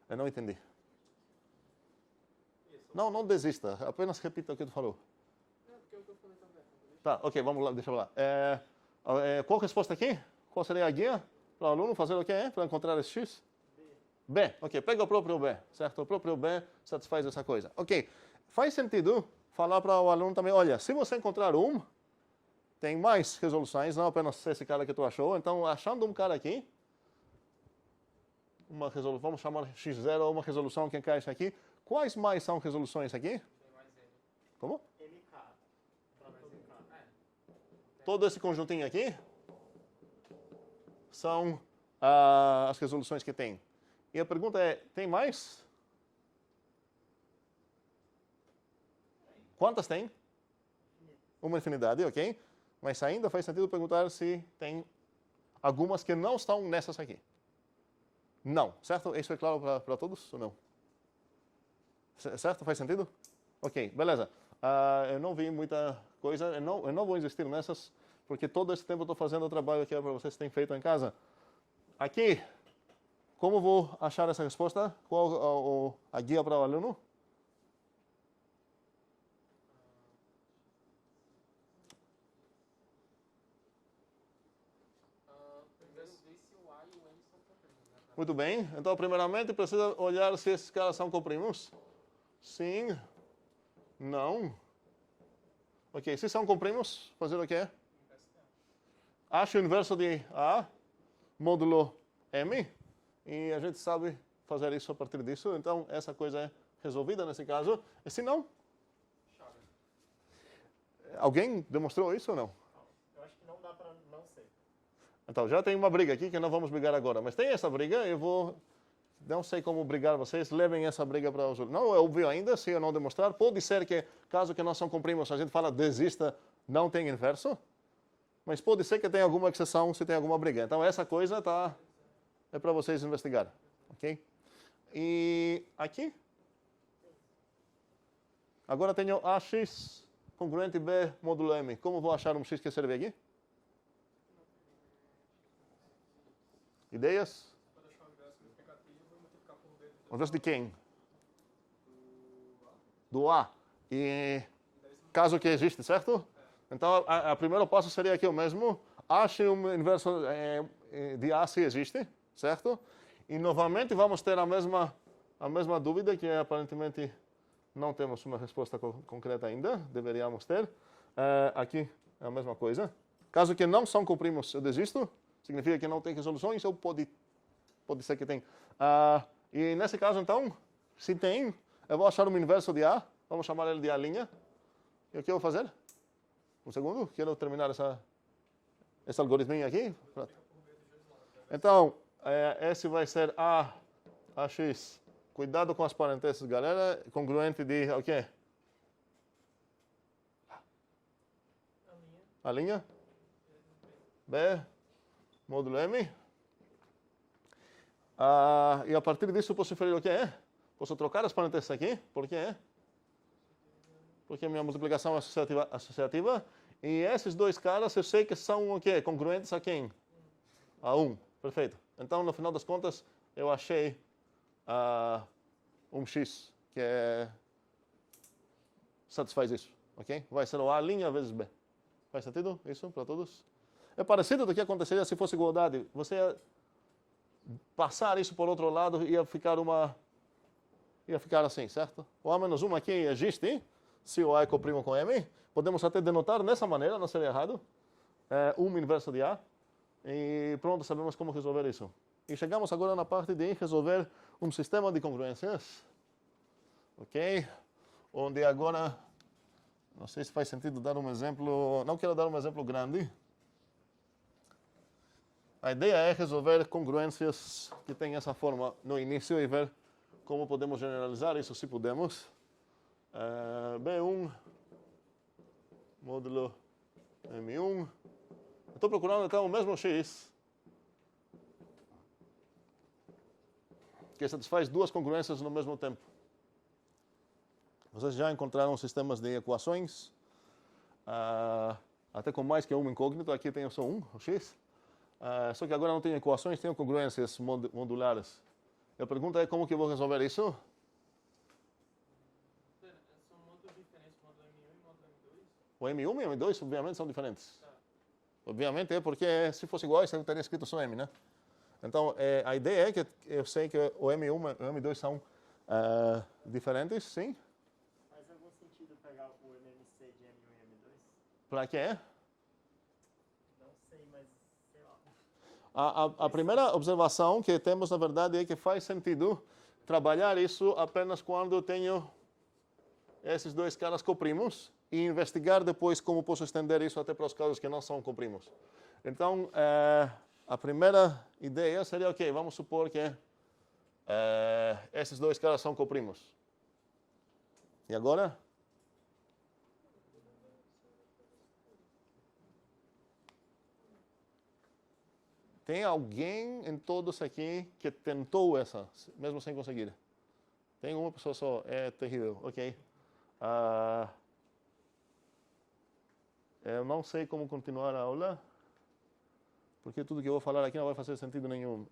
Eu não entendi. Não desista, apenas repita o que tu falou. Não, porque eu estou falando também. Tá, ok, vamos lá, deixa eu lá. Qual a resposta aqui? Qual seria a guia para o aluno fazer o que para encontrar esse x? B, ok, pega o próprio B, certo? O próprio B satisfaz essa coisa. Ok, faz sentido falar para o aluno também, olha, se você encontrar tem mais resoluções, não apenas esse cara que tu achou, então achando um cara aqui, vamos chamar x0, uma resolução que encaixa aqui, quais mais são resoluções aqui? Como? MK. Para mais MK. Todo esse conjuntinho aqui são as resoluções que tem. E a pergunta é, tem mais? Quantas tem? Uma infinidade, ok? Mas ainda faz sentido perguntar se tem algumas que não estão nessas aqui. Não, certo? Isso é claro para todos ou não? Certo? Faz sentido? Ok, beleza. Eu não vi muita coisa, eu não vou insistir nessas, porque todo esse tempo eu estou fazendo o trabalho que é para vocês terem feito em casa. Aqui, como vou achar essa resposta? Qual a guia para o aluno? Primeiro ver se o A e o N são comprimos, né? Muito bem. Então, primeiramente, precisa olhar se esses caras são comprimos. Sim. Não. Ok, se são comprimos, fazer o quê? Acha o inverso de A, módulo M, e a gente sabe fazer isso a partir disso. Então, essa coisa é resolvida nesse caso. E se não? Alguém demonstrou isso ou não? Eu acho que não dá para não ser. Então, já tem uma briga aqui que não vamos brigar agora. Mas tem essa briga, não sei como brigar vocês, levem essa briga para os outros. Não é óbvio ainda, se eu não demonstrar. Pode ser que, caso que nós não cumprimos, a gente fala desista, não tem inverso. Mas pode ser que tenha alguma exceção se tem alguma briga. Então, essa coisa é para vocês investigar. Ok? E aqui? Agora tenho AX congruente B módulo M. Como vou achar um X que serve aqui? Ideias? Para achar o inverso multiplicativo, eu vou multiplicar por B. O inverso de quem? Do A. E caso que existe, certo? Então, o primeiro passo seria aqui o mesmo. Ache um inverso de A se existe, certo? E novamente vamos ter a mesma dúvida, que aparentemente não temos uma resposta concreta ainda, deveríamos ter. Aqui é a mesma coisa. Caso que não são cumprimos, eu desisto. Significa que não tem resoluções, ou pode ser que tem. E nesse caso, então, se tem, eu vou achar um inverso de A, vamos chamar ele de A'. E o que eu vou fazer? Um segundo, quero terminar esse algoritminho aqui. Então, esse vai ser AX. Cuidado com as parênteses, galera. Congruente de o quê? A linha. B. Módulo M. E a partir disso posso inferir o que é? Posso trocar as parênteses aqui. Por quê? Porque minha multiplicação é associativa. E esses dois caras eu sei que são o quê? Congruentes a quem? A 1. Perfeito. Então, no final das contas, eu achei um X que satisfaz isso. Ok? Vai ser o A' vezes B. Faz sentido isso para todos? É parecido do que aconteceria se fosse igualdade. Você ia passar isso por outro lado e ia ficar assim, certo? O A-1 aqui existe. Se o A é coprimo com M, podemos até denotar dessa maneira, não seria errado. 1 inverso de A. E pronto, sabemos como resolver isso. E chegamos agora na parte de resolver um sistema de congruências. Ok? Onde agora, não sei se faz sentido dar um exemplo, não quero dar um exemplo grande. A ideia é resolver congruências que têm essa forma no início e ver como podemos generalizar isso, se podemos. B1 módulo M1. Estou procurando então o mesmo X que satisfaz duas congruências no mesmo tempo. Vocês já encontraram sistemas de equações, até com mais que um incógnito. Aqui tenho só um, o X. Só que agora não tenho equações, tenho congruências modulares. E a pergunta é como que eu vou resolver isso? São módulos diferentes, módulo M1 e módulo M2? O M1 e o M2 obviamente são diferentes. Obviamente é porque se fosse igual, eu teria escrito só M, né? Então, a ideia é que eu sei que o M1 e o M2 são diferentes, sim. Faz algum sentido pegar o MMC de M1 e M2? Para quê? Não sei, mas sei lá. A primeira observação que temos, na verdade, é que faz sentido trabalhar isso apenas quando tenho esses dois caras coprimos e investigar depois como posso estender isso até para os casos que não são coprimos. Então, a primeira ideia seria, ok, vamos supor que esses dois caras são coprimos. E agora? Tem alguém em todos aqui que tentou essa, mesmo sem conseguir? Tem uma pessoa só, é terrível, ok. Eu não sei como continuar a aula, porque tudo que eu vou falar aqui não vai fazer sentido nenhum.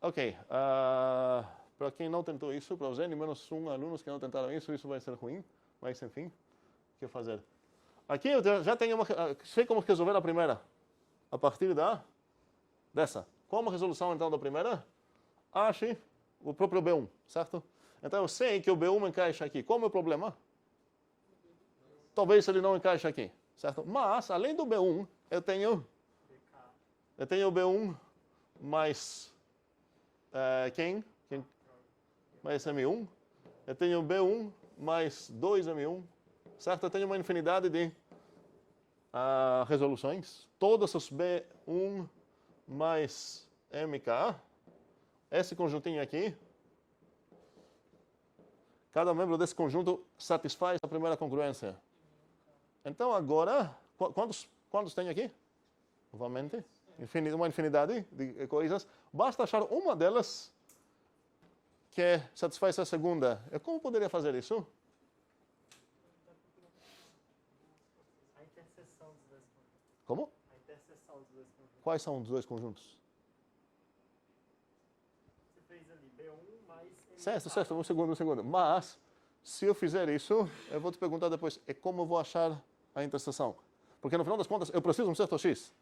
Ok, para quem não tentou isso, para os N-1 alunos que não tentaram isso, isso vai ser ruim, mas enfim, o que fazer? Aqui eu já tenho sei como resolver a primeira, a partir dessa. Como resolução então da primeira? Ache o próprio B1, certo? Então eu sei que o B1 encaixa aqui. Qual é o meu problema? Talvez ele não encaixe aqui, certo? Mas, além do B1, eu tenho o B1 mais quem? Mais M1. Eu tenho B1 mais 2M1 certo? Eu tenho uma infinidade de resoluções. Todos os B1 mais MK. Esse conjuntinho aqui. Cada membro desse conjunto satisfaz a primeira congruência. Então agora, quantos tem aqui? Novamente, uma infinidade de coisas. Basta achar uma delas que satisfaz a segunda. E como poderia fazer isso? A interseção dos dois conjuntos. Como? A interseção dos dois conjuntos. Quais são os dois conjuntos? Você fez ali B1 mais MK. Certo, um segundo. Mas, se eu fizer isso, eu vou te perguntar depois, como eu vou achar a interseção? Porque no final das contas, eu preciso de um certo X.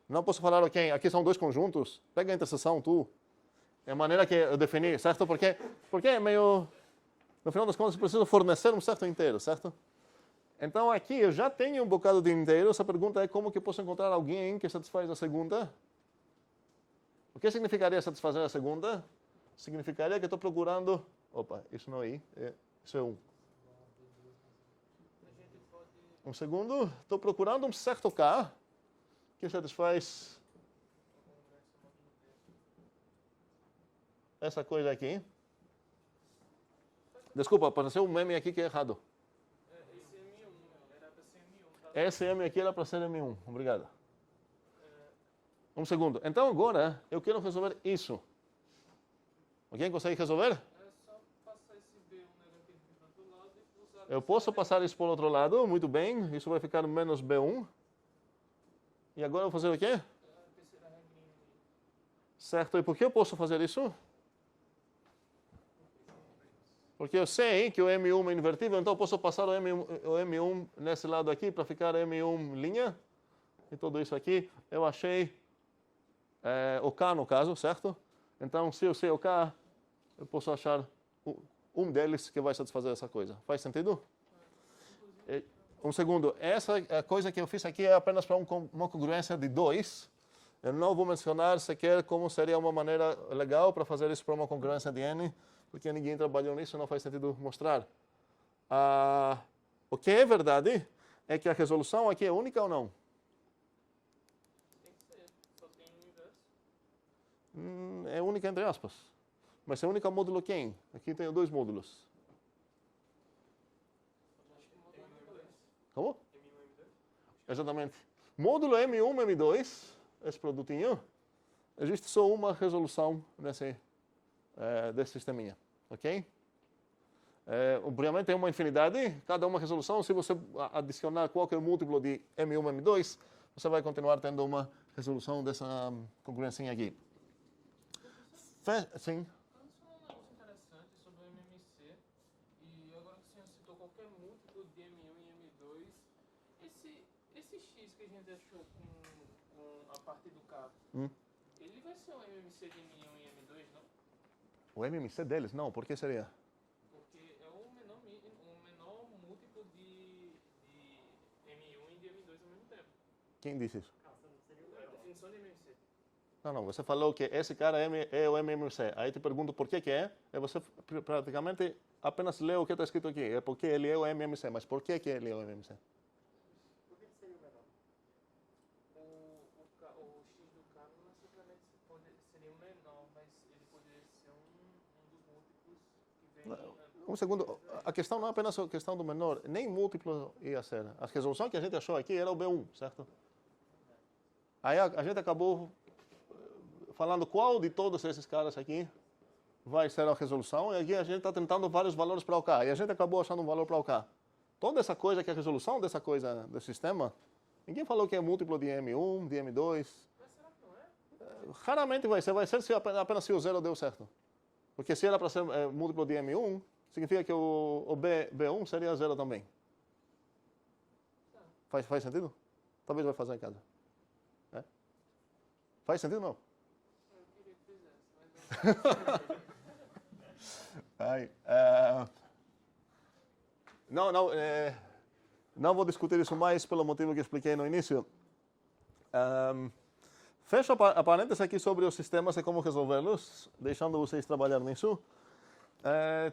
Não posso falar, ok, aqui são dois conjuntos, pega a interseção, tu. É a maneira que eu defini, certo? Porque é meio... No final das contas, eu preciso fornecer um certo inteiro, certo? Então aqui eu já tenho um bocado de inteiros. A pergunta é como que eu posso encontrar alguém que satisfaz a segunda? O que significaria satisfazer a segunda? Significaria que eu estou procurando... Opa, isso não é I, isso é 1. Um segundo, estou procurando um certo K que satisfaz essa coisa aqui. Desculpa, apareceu um meme aqui que é errado. Esse M1 era para ser M1, tá? Esse M aqui era para ser M1. Obrigado. Um segundo. Então agora eu quero resolver isso. Alguém consegue resolver? É só passar esse B1 negativo para o outro lado e usar... Eu posso passar isso para o outro lado. Muito bem. Isso vai ficar menos B1. E agora eu vou fazer o quê? A terceira regrinha ali. Certo. E por que eu posso fazer isso? Porque eu sei que o M1 é invertível, então eu posso passar o M1 nesse lado aqui para ficar M1 linha. E tudo isso aqui. Eu achei o K no caso, certo? Então, se eu sei o K, eu posso achar um deles que vai satisfazer essa coisa. Faz sentido? Um segundo. Essa coisa que eu fiz aqui é apenas para uma congruência de 2. Eu não vou mencionar sequer como seria uma maneira legal para fazer isso para uma congruência de N, porque ninguém trabalhou nisso, não faz sentido mostrar. O que é verdade é que a resolução aqui é única ou não? Tem que ser, só tem um inverso. É única entre aspas. Mas é única módulo quem? Aqui tenho dois módulos. Acho que módulo M2. Como? M1 M2? Exatamente. Módulo M1, M2, esse produtinho, existe só uma resolução desse sisteminha, ok? Obviamente tem uma infinidade, cada uma resolução. Se você adicionar qualquer múltiplo de M1, M2, você vai continuar tendo uma resolução dessa congruência aqui. Sim. Antes falou um negócio interessante sobre o MMC, e agora que o senhor citou qualquer múltiplo de M1 e M2, esse X que a gente achou com a parte do K, ele vai ser um MMC de M1 e M2, não? O MMC deles? Não, por que seria? Porque é o menor múltiplo de M1 e de M2 ao mesmo tempo. Quem disse isso? É a definição de MMC. Não, você falou que esse cara é o MMC. Aí te pergunto por que é, e você praticamente apenas lê o que está escrito aqui. É porque ele é o MMC, mas por que ele é o MMC? Por que ele seria o menor? O X do K não necessariamente seria o menor, mas ele poderia ser um dos múltiplos que vem... Um segundo, a questão não é apenas a questão do menor, nem múltiplo ia ser. A resolução que a gente achou aqui era o B1, certo? Aí a gente acabou falando qual de todos esses caras aqui vai ser a resolução, e aqui a gente está tentando vários valores para o K, e a gente acabou achando um valor para o K. Toda essa coisa que é a resolução dessa coisa, do sistema, ninguém falou que é múltiplo de M1, de M2. Mas será que não é? Raramente vai ser se apenas se o zero deu certo. Porque se era para ser múltiplo de M1, significa que o B1 seria zero também. Faz sentido? Talvez vai fazer em casa. Faz sentido não? Eu queria que fizesse, mas... Não vou discutir isso mais pelo motivo que expliquei no início. Fecho a parênteses aqui sobre os sistemas e como resolvê-los, deixando vocês trabalhar nisso.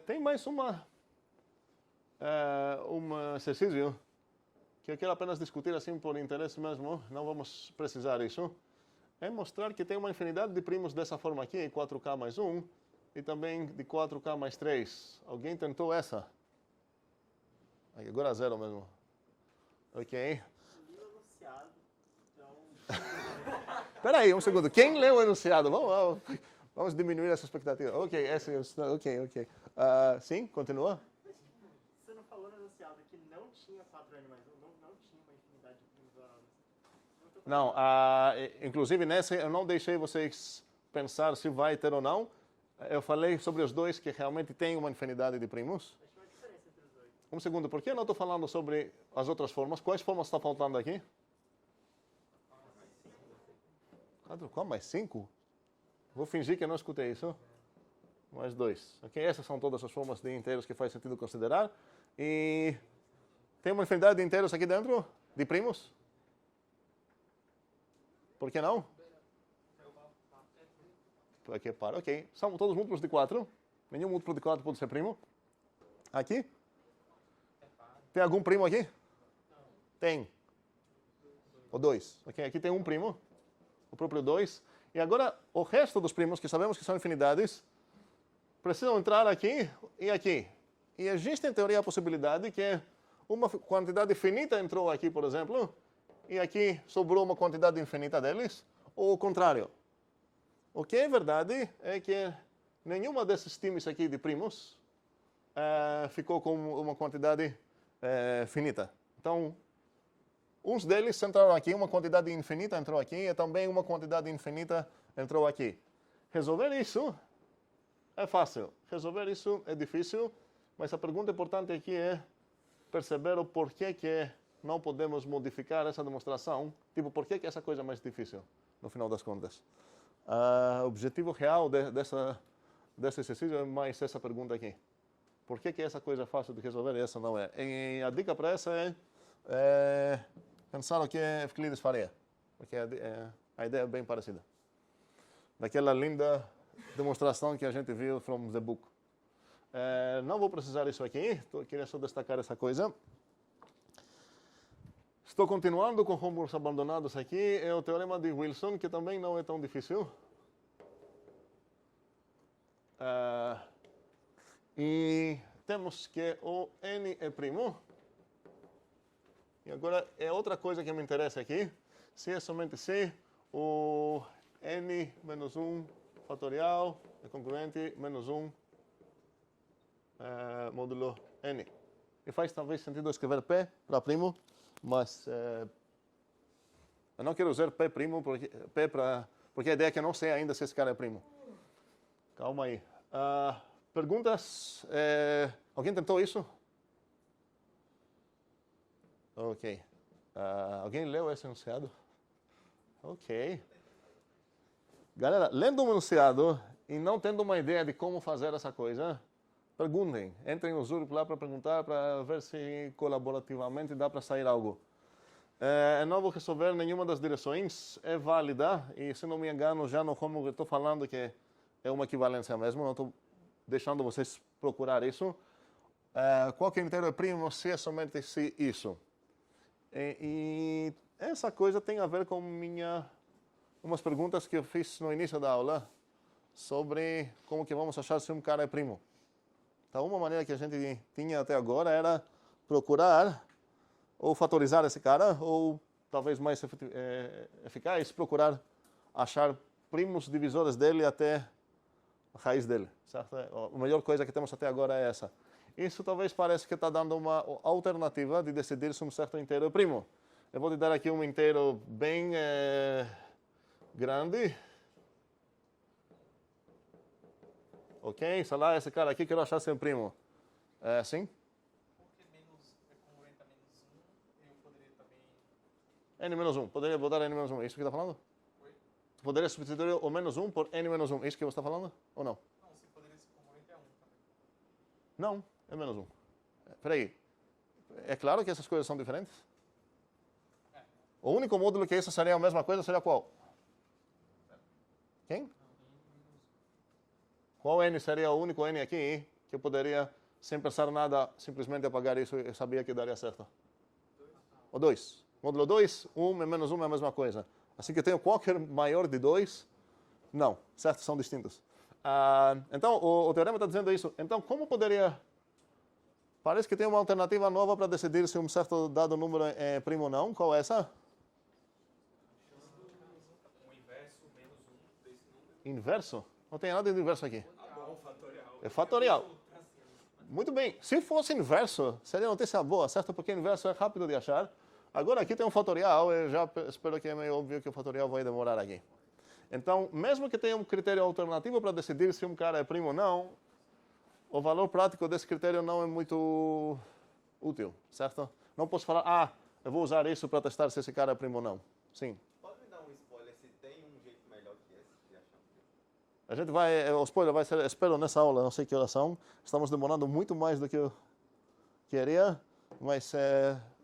Tem mais uma um exercício que eu quero apenas discutir assim por interesse mesmo, não vamos precisar disso, é mostrar que tem uma infinidade de primos dessa forma aqui, 4K mais 1, e também de 4K mais 3. Alguém tentou essa? Agora 0 mesmo. Ok. Espera aí, um segundo. Quem leu o enunciado? Vamos diminuir essa expectativa. Ok, ok. Sim, continua? Você não falou no enunciado que não tinha 4N mais 1, não tinha uma infinidade de primos dourados. Não, inclusive nesse eu não deixei vocês pensar se vai ter ou não. Eu falei sobre os dois que realmente tem uma infinidade de primos. Mas tinha uma diferença entre os dois. Um segundo, por que eu não estou falando sobre as outras formas? Quais formas está faltando aqui? 4K mais 5? Vou fingir que eu não escutei isso. Mais 2. Ok, essas são todas as formas de inteiros que faz sentido considerar. E tem uma infinidade de inteiros aqui dentro? De primos? Por que não? Aqui para, ok. São todos múltiplos de 4. Nenhum múltiplo de 4 pode ser primo. Aqui? Tem algum primo aqui? Tem. O 2. Ok, aqui tem um primo. O próprio 2. E agora, o resto dos primos, que sabemos que são infinidades, precisam entrar aqui e aqui. E existe, em teoria, a possibilidade que uma quantidade finita entrou aqui, por exemplo, e aqui sobrou uma quantidade infinita deles, ou o contrário. O que é verdade é que nenhuma desses times aqui de primos ficou com uma quantidade finita. Então, uns deles entraram aqui, uma quantidade infinita entrou aqui, e também uma quantidade infinita entrou aqui. Resolver isso é fácil. Resolver isso é difícil, mas a pergunta importante aqui é perceber o porquê que não podemos modificar essa demonstração. Tipo, por que essa coisa é mais difícil, no final das contas? O objetivo real desse exercício é mais essa pergunta aqui. Por que essa coisa é fácil de resolver e essa não é? E a dica para essa é pensar o que Euclides faria. Porque a ideia é bem parecida. Daquela linda demonstração que a gente viu from the book. Não vou precisar disso aqui, queria só destacar essa coisa. Estou continuando com homeworks abandonados aqui. É o teorema de Wilson, que também não é tão difícil. E temos que o n é primo. E agora é outra coisa que me interessa aqui. Se é somente se o n menos 1 fatorial é congruente menos 1 módulo n. E faz talvez sentido escrever p para primo, mas eu não quero usar p primo porque a ideia é que eu não sei ainda se esse cara é primo. Calma aí. Perguntas? Alguém tentou isso? Ok. Alguém leu esse enunciado? Ok. Galera, lendo um enunciado e não tendo uma ideia de como fazer essa coisa, perguntem. Entrem no Zurb lá para perguntar, para ver se colaborativamente dá para sair algo. Eu não vou resolver nenhuma das direções, é válida, e se não me engano, já no como eu estou falando que é uma equivalência mesmo, não estou deixando vocês procurar isso. Qualquer inteiro é primo se é somente se isso. E essa coisa tem a ver com umas perguntas que eu fiz no início da aula sobre como que vamos achar se um cara é primo. Então, uma maneira que a gente tinha até agora era procurar ou fatorizar esse cara, ou talvez mais eficaz, procurar achar primos divisores dele até a raiz dele. Certo? A melhor coisa que temos até agora é essa. Isso talvez pareça que está dando uma alternativa de decidir se um certo inteiro é primo. Eu vou te dar aqui um inteiro bem grande. Ok, sei lá, esse cara aqui quero achar seu primo. Sim? Porque menos é congruente a menos 1, eu poderia também... N-1, poderia botar N-1, é isso que está falando? Oi? Tu poderia substituir o menos 1 por N-1, é isso que você está falando? Ou não? Não, se poderia ser congruente a 1 também. Não, é menos 1. Espera aí. É claro que essas coisas são diferentes? O único módulo que isso seria a mesma coisa seria qual? Quem? Qual N seria o único N aqui que eu poderia sem pensar nada, simplesmente apagar isso, eu sabia que daria certo? O 2. Módulo 2, 1 e menos 1 é a mesma coisa. Assim que eu tenho qualquer maior de 2, não, certo? São distintos. Então, o teorema está dizendo isso. Então, como poderia... Parece que tem uma alternativa nova para decidir se um certo dado número é primo ou não. Qual é essa? O inverso, menos 1 desse número. Inverso? Não tem nada de inverso aqui. Bom, fatorial. É fatorial. Muito bem. Se fosse inverso, seria notícia boa, certo? Porque inverso é rápido de achar. Agora aqui tem um fatorial, eu já espero que é meio óbvio que o fatorial vai demorar aqui. Então, mesmo que tenha um critério alternativo para decidir se um cara é primo ou não, o valor prático desse critério não é muito útil, certo? Não posso falar, eu vou usar isso para testar se esse cara é primo ou não. Sim. Pode me dar um spoiler se tem um jeito melhor que esse de achar? A gente vai, o spoiler vai ser, espero nessa aula, não sei que horas são. Estamos demorando muito mais do que eu queria, mas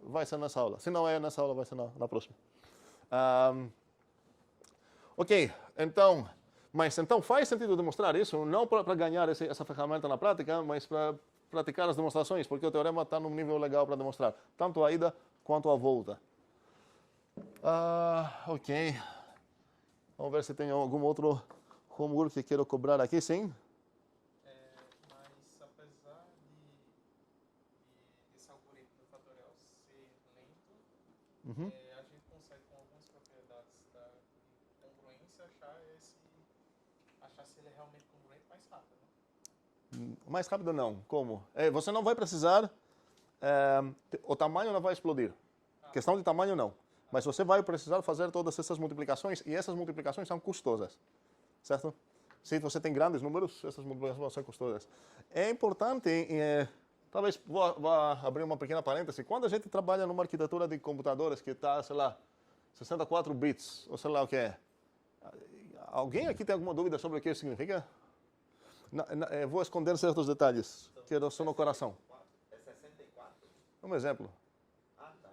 vai ser nessa aula. Se não é nessa aula, vai ser na próxima. Ok, então faz sentido demonstrar isso, não para ganhar essa ferramenta na prática, mas para praticar as demonstrações, porque o teorema está num nível legal para demonstrar, tanto a ida quanto a volta. Ok. Vamos ver se tem algum outro homework que quero cobrar aqui, sim? Mas apesar desse algoritmo do fatorial ser lento, a gente consegue com algumas propriedades da congruência achar se ele é realmente congruente mais rápido. Né? Mais rápido não. Como? Você não vai precisar, o tamanho não vai explodir. Questão de tamanho não. Mas você vai precisar fazer todas essas multiplicações, e essas multiplicações são custosas. Certo? Se você tem grandes números, essas multiplicações vão ser custosas. É importante, talvez vou abrir uma pequena parêntese, quando a gente trabalha numa arquitetura de computadores que está, sei lá, 64 bits, ou sei lá o que é. Alguém aqui tem alguma dúvida sobre o que isso significa? Vou esconder certos detalhes, que estão no coração. É 64? Um exemplo. Ah, tá.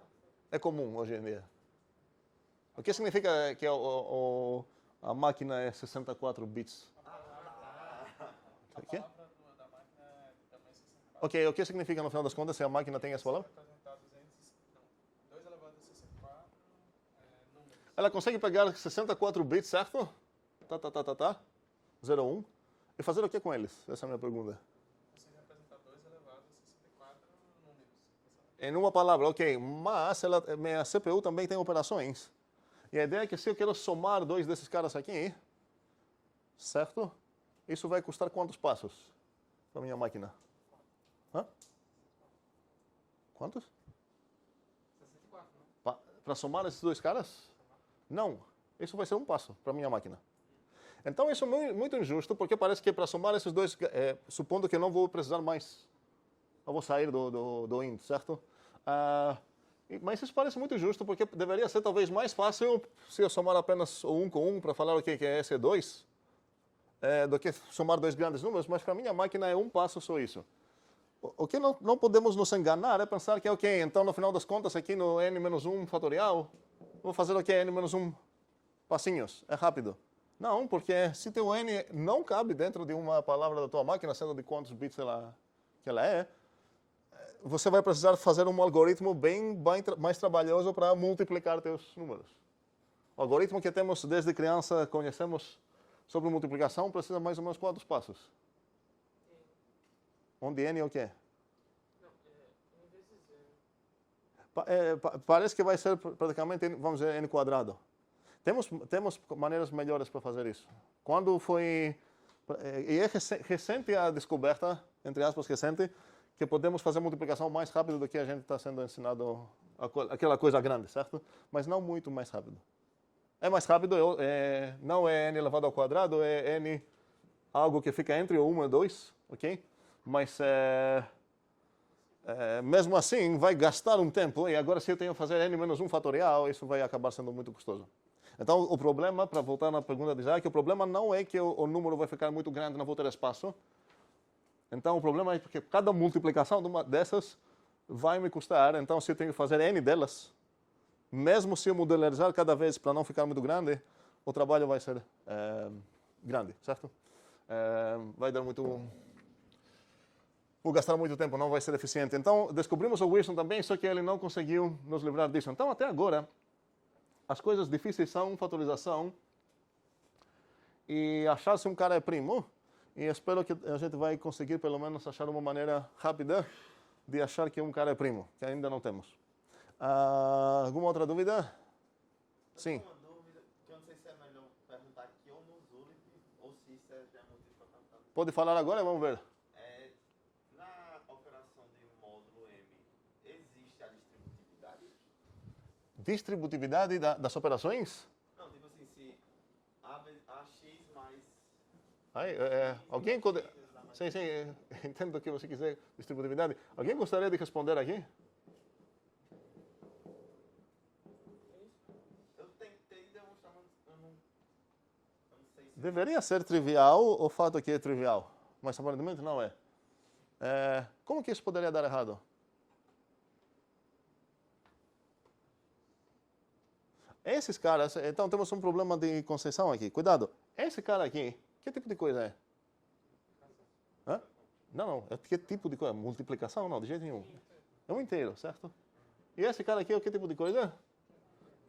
É comum hoje em dia. O que significa que a máquina é 64 bits? A O quê? palavra da máquina é também 64. Ok, o que significa no final das contas se a máquina tem essa palavra? Representar 2 elevado a 64 números. Ela consegue pegar 64 bits, certo? 01. E fazer o que com eles? Essa é a minha pergunta. Consegue representar 2 elevado a 64 números. Em uma palavra, ok. Mas minha CPU também tem operações. E a ideia é que se eu quero somar dois desses caras aqui, certo? Isso vai custar quantos passos para minha máquina? Hã? Quantos? 64, não? Para somar esses dois caras? Não. Isso vai ser um passo para minha máquina. Então isso é muito injusto, porque parece que para somar esses dois, supondo que eu não vou precisar mais, eu vou sair do int, certo? Mas isso parece muito justo, porque deveria ser talvez mais fácil se eu somar apenas o 1 com 1 para falar o que é esse 2, do que somar dois grandes números, mas para minha máquina é um passo só isso. O que não podemos nos enganar é pensar que, ok, então no final das contas aqui no n-1 fatorial, vou fazer o que é n-1 passinhos, é rápido. Não, porque se teu n não cabe dentro de uma palavra da tua máquina, sendo de quantos bits que ela é, você vai precisar fazer um algoritmo bem mais trabalhoso para multiplicar teus números. O algoritmo que temos desde criança, conhecemos sobre multiplicação, precisa mais ou menos quantos passos? Onde n é o quê? Não, n vezes 0. Parece que vai ser praticamente, vamos dizer, n quadrado. Temos maneiras melhores para fazer isso. Quando foi... E é recente a descoberta, entre aspas, recente, que podemos fazer multiplicação mais rápido do que a gente está sendo ensinado, aquela coisa grande, certo? Mas não muito mais rápido. É mais rápido, não é n elevado ao quadrado, é n algo que fica entre o 1 e 2, ok? Mas mesmo assim vai gastar um tempo, e agora se eu tenho que fazer n-1 fatorial, isso vai acabar sendo muito custoso. Então o problema, para voltar na pergunta de Isaac, o problema não é que o número vai ficar muito grande, não vou ter espaço. Então o problema é porque cada multiplicação de uma dessas vai me custar, então se eu tenho que fazer n delas, mesmo se eu modelarizar cada vez para não ficar muito grande, o trabalho vai ser grande, certo? Vai dar muito... vou gastar muito tempo, não vai ser eficiente. Então, descobrimos o Wilson também, só que ele não conseguiu nos livrar disso. Então, até agora, as coisas difíceis são fatorização e achar se um cara é primo. E espero que a gente vai conseguir, pelo menos, achar uma maneira rápida de achar que um cara é primo, que ainda não temos. Alguma outra dúvida? Sim. Uma dúvida, que eu não sei se é melhor perguntar aqui ou no Zulip, ou se isso já é motivo para perguntar. Pode falar agora, vamos ver. Na operação de módulo M, existe a distributividade? Distributividade das operações? Não, tipo assim, se AX mais... Aí, alguém... Sim, entendo o que você quiser, distributividade. Alguém gostaria de responder aqui? Eu tentei demonstrar, mas eu não sei se... Deveria ser trivial o fato que é trivial, mas aparentemente não é. Como que isso poderia dar errado? Esses caras, então temos um problema de conceição aqui. Cuidado, esse cara aqui, que tipo de coisa é? Hã? Não, que tipo de coisa? Multiplicação? Não, de jeito nenhum. É um inteiro, certo? E esse cara aqui, que tipo de coisa?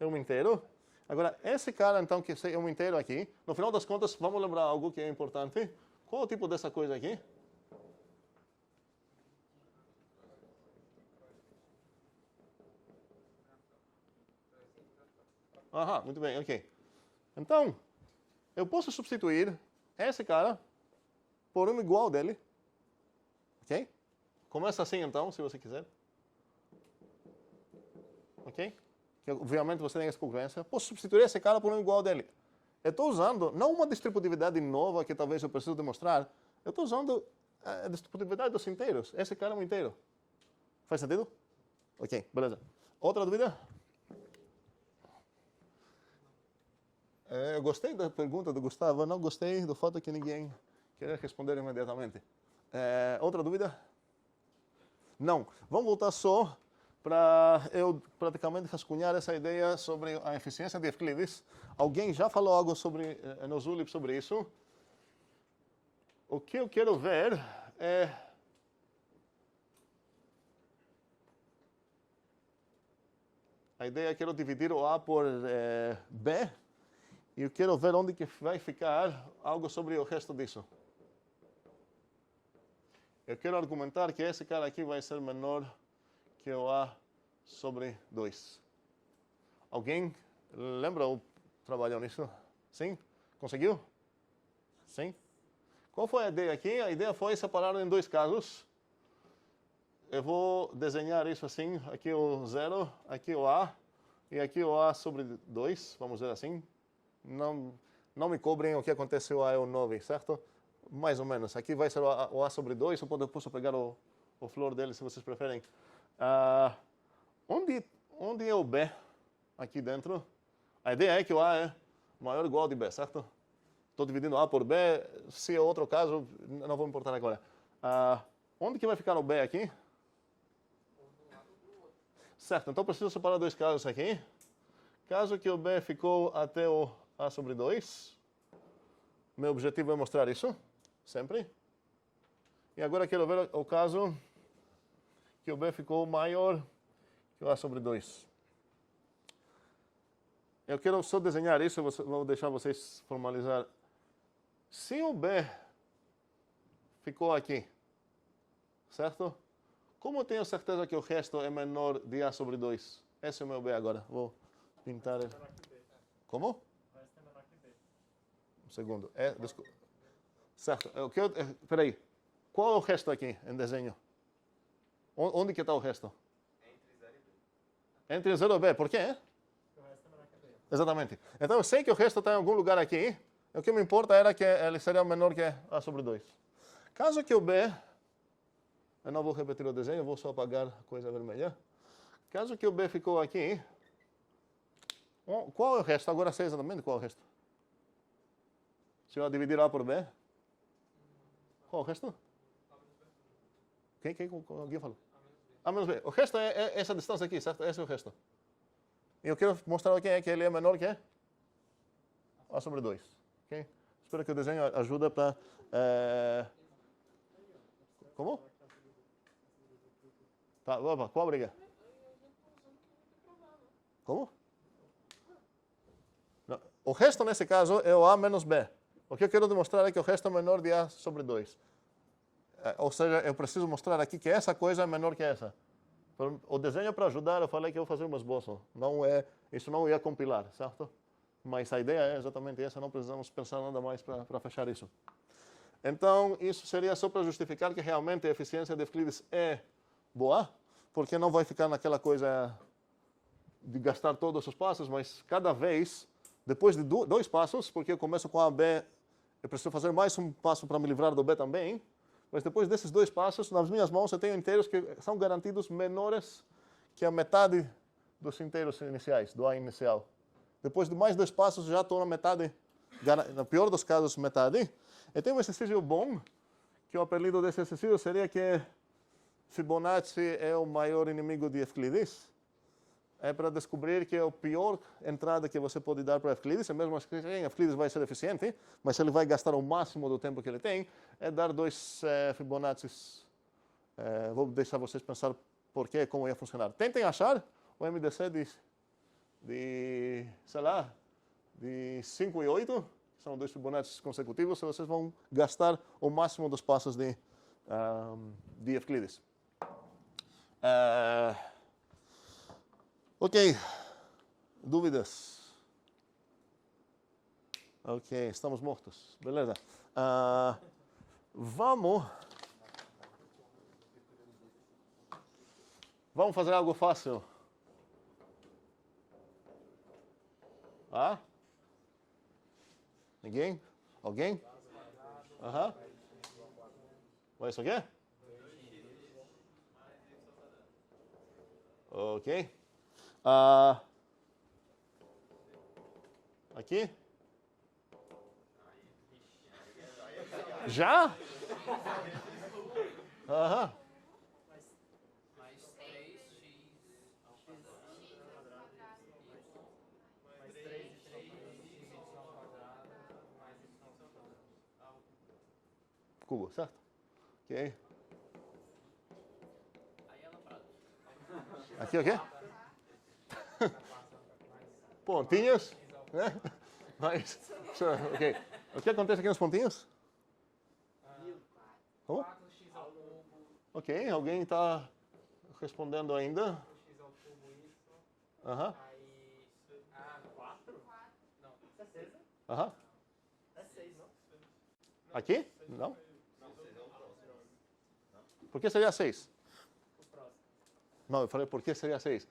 É um inteiro. Agora, esse cara, então, que é um inteiro aqui, no final das contas, vamos lembrar algo que é importante. Qual é o tipo dessa coisa aqui? Aham, muito bem, ok. Então, eu posso substituir esse cara por um igual dele. Ok? Começa assim, então, se você quiser. Ok? Que, obviamente você tem essa congruência. Posso substituir esse cara por um igual dele. Eu estou usando, não uma distributividade nova que talvez eu preciso demonstrar. Eu estou usando a distributividade dos inteiros. Esse cara é um inteiro. Faz sentido? Ok, beleza. Outra dúvida? Eu gostei da pergunta do Gustavo, não gostei do fato que ninguém queria responder imediatamente. Outra dúvida? Não. Vamos voltar só para eu praticamente rascunhar essa ideia sobre a eficiência de Euclides. Alguém já falou algo sobre, no Zulip sobre isso? O que eu quero ver é... A ideia é que eu quero dividir o A por B e eu quero ver onde que vai ficar algo sobre o resto disso. Eu quero argumentar que esse cara aqui vai ser menor que o A sobre 2. Alguém lembra ou trabalhou nisso? Sim? Conseguiu? Sim? Qual foi a ideia aqui? A ideia foi separar em dois casos. Eu vou desenhar isso assim, aqui o 0, aqui o A, e aqui o A sobre 2, vamos dizer assim. Não me cobrem o que aconteceu o A é o 9, certo? Mais ou menos. Aqui vai ser o A sobre 2, eu posso pegar o flor dele, se vocês preferem. Onde é o B aqui dentro? A ideia é que o A é maior ou igual de B, certo? Estou dividindo A por B, se é outro caso, não vou importar agora. Onde que vai ficar o B aqui? Certo, então preciso separar dois casos aqui. Caso que o B ficou até o A sobre 2. Meu objetivo é mostrar isso, sempre. E agora quero ver o caso que o B ficou maior que o A sobre 2. Eu quero só desenhar isso, vou deixar vocês formalizar. Se o B ficou aqui, certo? Como eu tenho certeza que o resto é menor de A sobre 2? Esse é o meu B agora. Vou pintar ele. Como? O resto é menor que B. Um segundo. Certo. Peraí. Qual é o resto aqui em desenho? Onde que está o resto? Entre 0 e B. Entre 0 e B. Por quê? O resto é menor que B. Exatamente. Então eu sei que o resto está em algum lugar aqui. O que me importa era que ele seria menor que A sobre 2. Caso que o B... Eu não vou repetir o desenho, vou só apagar a coisa vermelha. Caso que o B ficou aqui... Qual é o resto? Agora sei exatamente qual é o resto. Se eu dividir A por B... Qual é o resto? Alguém falou? A menos B. O resto é essa distância aqui, certo? Esse é o resto. E eu quero mostrar o que é que ele é menor que A sobre 2. Okay? Espero que o desenho ajude para... Como? Tá, opa, qual a briga? Como? Não. O resto, nesse caso, é o A menos B. O que eu quero demonstrar é que o resto é menor de A sobre 2. Ou seja, eu preciso mostrar aqui que essa coisa é menor que essa. O desenho é para ajudar, eu falei que eu vou fazer um esboço. Isso não ia compilar, certo? Mas a ideia é exatamente essa, não precisamos pensar nada mais para fechar isso. Então, isso seria só para justificar que realmente a eficiência de Euclides é boa, porque não vai ficar naquela coisa de gastar todos os passos, mas cada vez, depois de 2 passos, porque eu começo com A, B, eu preciso fazer mais um passo para me livrar do B também, mas depois desses 2 passos, nas minhas mãos eu tenho inteiros que são garantidos menores que a metade dos inteiros iniciais, do A inicial. Depois de mais 2 passos, já estou na metade, no pior dos casos, metade. E tem um exercício bom, que o apelido desse exercício seria que Fibonacci é o maior inimigo de Euclides. É para descobrir que é a pior entrada que você pode dar para Euclides, mesmo assim Euclides vai ser eficiente, mas ele vai gastar o máximo do tempo que ele tem, é dar 2 Fibonaccis. Vou deixar vocês pensar por quê, como ia funcionar. Tentem achar o MDC de sei lá, de 5 e 8, que são 2 Fibonaccis consecutivos, e vocês vão gastar o máximo dos passos de Euclides. Ok, dúvidas? Ok, estamos mortos, beleza. Vamos fazer algo fácil. Ninguém? Alguém? Aham. Vai isso aqui? Ok. Aqui? Já? Aham. Mais 3x ao quadrado. Mais 3 Y ao quadrado mais y ao quadrado. Cubo, certo? Ok. Aí ela para. Aqui o quê? Pontinhos, né? Mas, ok. O que acontece aqui nos pontinhos? Como? 4x ao cubo. Ok, alguém está respondendo ainda? 4x ao cubo isso. Aham. Aí. 4? Não. Isso é 6, né? Aham. É 6, não? Aqui? Não? Por que seria 6? O próximo. Não, eu falei por que seria 6.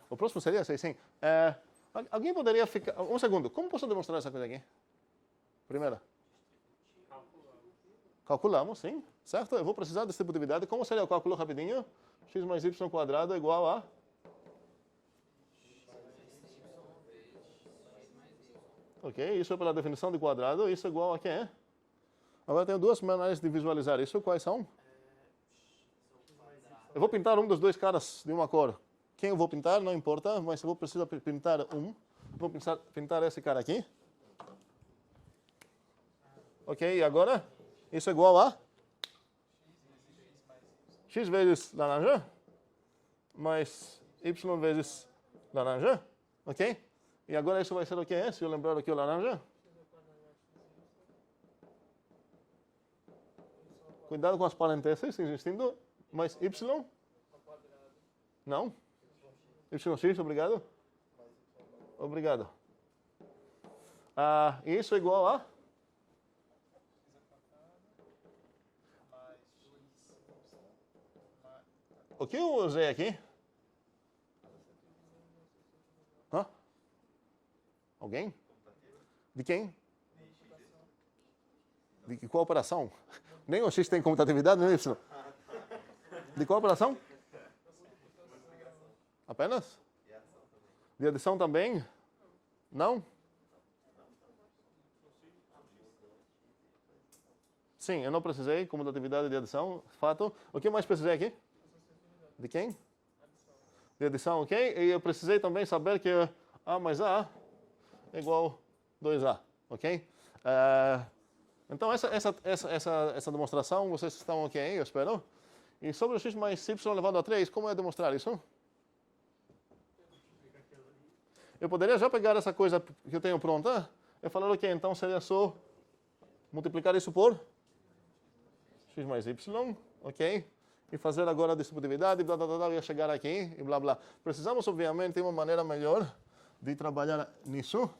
O próximo seria 6, sim. Alguém poderia ficar... Um segundo, como posso demonstrar essa coisa aqui? Primeira. Calculamos, sim. Certo? Eu vou precisar de distributividade. Como seria o cálculo rapidinho? X mais y quadrado é igual a... Ok, isso é pela definição de quadrado. Isso é igual a quê? Agora tenho 2 maneiras de visualizar isso. Quais são? Eu vou pintar um dos 2 caras de uma cor. Quem eu vou pintar, não importa, mas eu vou precisar pintar um. Vou pintar esse cara aqui. Ok, e agora? Isso é igual a? X vezes laranja, mais Y vezes laranja. Ok? E agora isso vai ser o que? Se eu lembrar aqui o laranja. Cuidado com as parênteses existindo. Mais Y? Não? YX, obrigado. Obrigado. Isso é igual a? O que eu usei aqui? Alguém? De quem? De qual operação? Nem o X tem comutatividade, nem o Y. De qual operação? Apenas? De adição também? Não? Sim, eu não precisei comutatividade de adição, fato. O que mais precisei aqui? De quem? De adição, ok? E eu precisei também saber que A mais A é igual a 2A, ok? Então, essa demonstração, vocês estão ok, eu espero. E sobre o x mais y elevado a 3, como é demonstrar isso? Eu poderia já pegar essa coisa que eu tenho pronta e falar, ok, então seria só multiplicar isso por x mais y, ok? E fazer agora a distributividade, blá, blá, blá, blá, e chegar aqui, e blá, blá. Precisamos, obviamente, de uma maneira melhor de trabalhar nisso.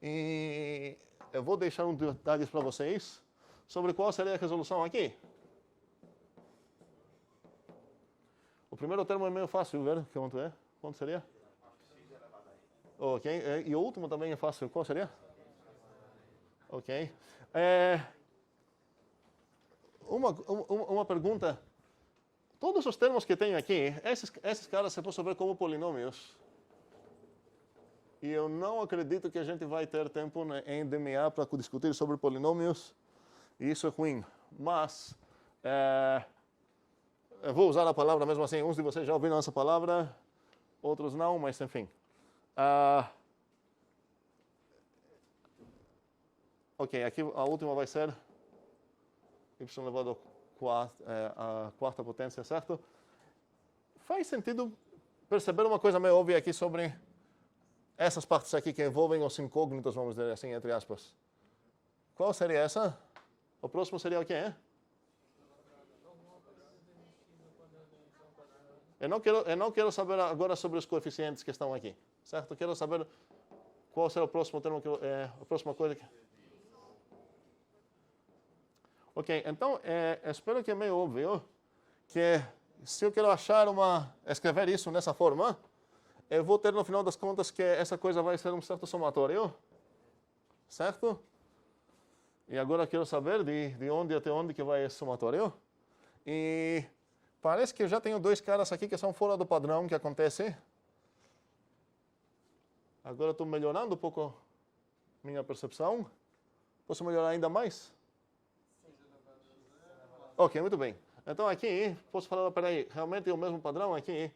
E eu vou deixar uns detalhes para vocês sobre qual seria a resolução aqui. O primeiro termo é meio fácil, ver quanto é? Quanto seria? Ok, e o último também é fácil. Qual seria? Ok. Uma pergunta. Todos os termos que tenho aqui, esses caras se possam ver como polinômios. E eu não acredito que a gente vai ter tempo em DMA para discutir sobre polinômios. E isso é ruim. Mas, eu vou usar a palavra mesmo assim. Uns de vocês já ouviram essa palavra, outros não, mas enfim. Ok, aqui a última vai ser y elevado a quarta potência, certo? Faz sentido perceber uma coisa meio óbvia aqui sobre essas partes aqui que envolvem os incógnitos, vamos dizer assim, entre aspas. Qual seria essa? O próximo seria o quê? Eu não quero saber agora sobre os coeficientes que estão aqui, certo? Eu quero saber qual será o próximo termo, a próxima coisa que... Ok, então, espero que é meio óbvio que se eu quero escrever isso nessa forma, eu vou ter no final das contas que essa coisa vai ser um certo somatório, certo? E agora eu quero saber de onde até onde que vai esse somatório. E parece que eu já tenho dois caras aqui que são fora do padrão que acontece. Agora estou melhorando um pouco minha percepção. Posso melhorar ainda mais? Ok, muito bem. Então aqui, posso falar, peraí, realmente é o mesmo padrão aqui.